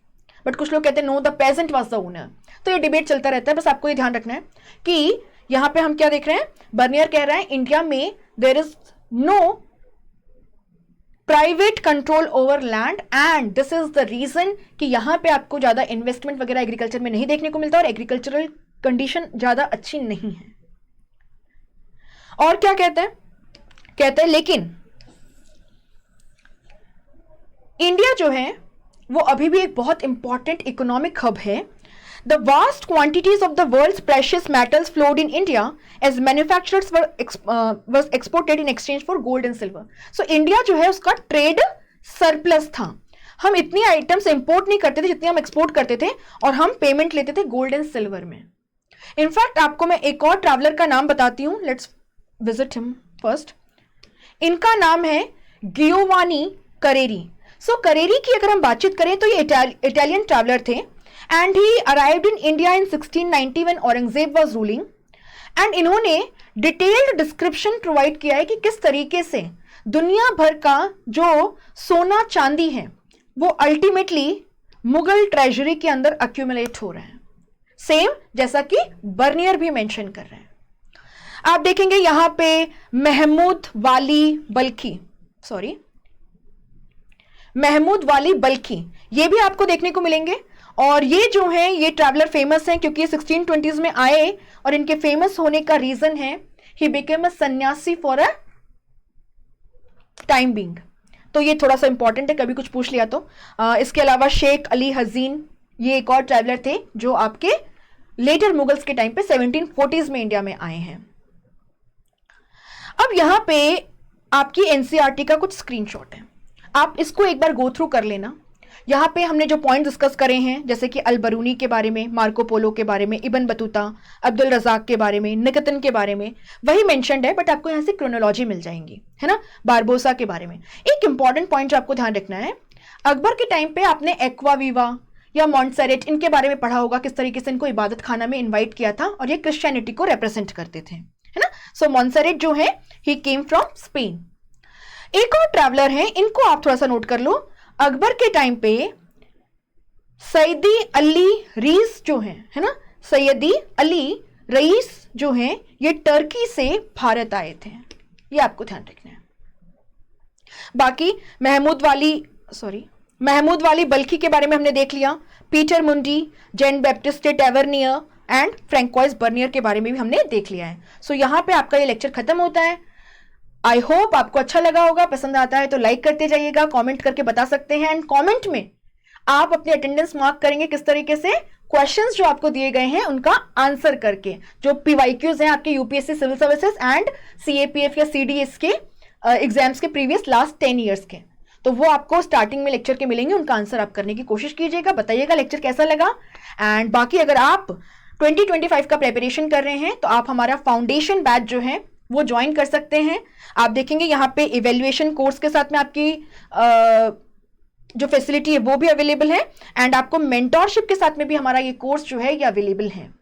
बट कुछ लोग कहते हैं no the peasant was the owner. तो ये डिबेट चलता रहता है, बस आपको ये ध्यान रखना है कि यहां पे हम क्या देख रहे हैं, बर्नियर कह रहा है इंडिया में there is no private control over land and this is the reason कि यहां पे आपको ज्यादा इन्वेस्टमेंट वगैरह एग्रीकल्चर में नहीं देखने को मिलता और एग्रीकल्चरल कंडीशन ज्यादा अच्छी नहीं है। और क्या कहते हैं लेकिन इंडिया जो है वो अभी भी एक बहुत इंपॉर्टेंट इकोनॉमिक हब है। The vast quantities of the world's precious metals flowed in India as manufacturers was exported in exchange for gold and silver. So India जो है उसका ट्रेड सरप्लस था। हम इतनी आइटम्स इंपोर्ट नहीं करते थे जितनी हम एक्सपोर्ट करते थे और हम पेमेंट लेते थे गोल्ड एंड सिल्वर में। इनफैक्ट आपको मैं एक और ट्रैवलर का नाम बताती हूँ, लेट्स विजिट हिम फर्स्ट। इनका नाम है गियोवानी करेरी। सो करेरी की अगर हम बातचीत करें तो ये इटालियन ट्रैवलर थे and he arrived in India in 1690 when Aurangzeb was ruling and इन्होंने डिटेल्ड डिस्क्रिप्शन प्रोवाइड किया है कि किस तरीके से दुनिया भर का जो सोना चांदी है वो अल्टीमेटली मुगल ट्रेजरी के अंदर अक्यूमुलेट हो रहे हैं, सेम जैसा कि बर्नियर भी मेंशन कर रहे हैं। आप देखेंगे यहां पे महमूद वाली बल्खी ये भी आपको देखने को मिलेंगे। और ये जो है ये ट्रैवलर फेमस हैं क्योंकि ये 1620s में आए और इनके फेमस होने का रीजन है ही बिकेम अ सन्यासी फॉर अ टाइम बीइंग। तो ये थोड़ा सा इंपॉर्टेंट है, कभी कुछ पूछ लिया तो। इसके अलावा शेख अली हजीन ये एक और ट्रैवलर थे जो आपके लेटर मुगल्स के टाइम पे 1740s में इंडिया में आए हैं। अब यहां पे आपकी एनसीईआरटी का कुछ स्क्रीनशॉट है, आप इसको एक बार गो थ्रू कर लेना। यहाँ पे हमने जो पॉइंट डिस्कस करे हैं जैसे कि अल बरूनी के बारे में, मार्को पोलो के बारे में, इब्न बतूता, अब्दुल रजाक के बारे में, निकतन के बारे में वही मेंशन्ड है, बट आपको यहाँ से क्रोनोलॉजी मिल जाएंगी, है ना। बारबोसा के बारे में एक इंपॉर्टेंट पॉइंट जो आपको ध्यान रखना है, अकबर के टाइम पे आपने एक्वावीवा या मॉन्टसेरेट इनके बारे में पढ़ा होगा, किस तरीके से इनको इबादत खाना में इन्वाइट किया था और ये क्रिश्चियनिटी को रिप्रेजेंट करते थे, है ना। सो मॉन्टसेरेट जो है ही केम फ्रॉम स्पेन। एक और ट्रैवलर है, इनको आप थोड़ा सा नोट कर लो। अकबर के टाइम पे सैयदी अली रईस जो है ना, सैयदी अली रईस जो हैं ये टर्की से भारत आए थे, ये आपको ध्यान रखना है। बाकी महमूद वाली बल्खी के बारे में हमने देख लिया, Peter Mundy, Jean Baptiste Tavernier and Francois Bernier के बारे में भी हमने देख लिया है। सो यहां पे आपका ये लेक्चर खत्म होता है। आई होप आपको अच्छा लगा होगा, पसंद आता है तो लाइक करते जाइएगा, कमेंट करके बता सकते हैं एंड कमेंट में आप अपनी अटेंडेंस मार्क करेंगे किस तरीके से क्वेश्चंस जो आपको दिए गए हैं उनका आंसर करके, जो पीवाईक्यूज हैं आपके UPSC civil services and CAPF या सीडीएस के एग्जाम्स के प्रीवियस लास्ट 10 ईयर्स के, तो वो आपको स्टार्टिंग में लेक्चर के मिलेंगे, उनका आंसर आप करने की कोशिश कीजिएगा, बताइएगा लेक्चर कैसा लगा। एंड बाकी अगर आप 2025 का प्रिपरेशन कर रहे हैं तो आप हमारा फाउंडेशन बैच जो है वो ज्वाइन कर सकते हैं। आप देखेंगे यहाँ पे इवेल्युएशन कोर्स के साथ में आपकी जो फैसिलिटी है वो भी अवेलेबल है एंड आपको मेंटोरशिप के साथ में भी हमारा ये कोर्स जो है ये अवेलेबल है।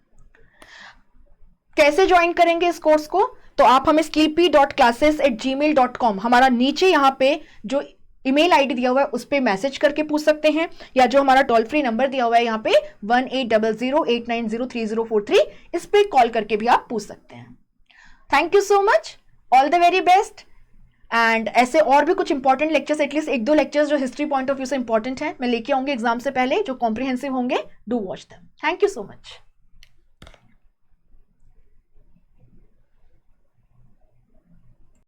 कैसे ज्वाइन करेंगे इस कोर्स को, तो आप हमें sleepy.classes@gmail.com हमारा नीचे यहाँ पे जो ईमेल आईडी दिया हुआ है उस पर मैसेज करके पूछ सकते हैं, या जो हमारा टोल फ्री नंबर दिया हुआ है यहाँ पे 1800890303 इस पे कॉल करके भी आप पूछ सकते हैं। Thank you so much, all the very best. And ऐसे और भी कुछ इंपॉर्टेंट लेक्चर्स, एटलीस्ट 1-2 लेक्चर्स जो हिस्ट्री पॉइंट ऑफ व्यू से इंपॉर्टेंट है मैं लेके आऊंगी एग्जाम से पहले, जो कॉम्प्रिहेंसिव होंगे, do watch them. Thank you so much.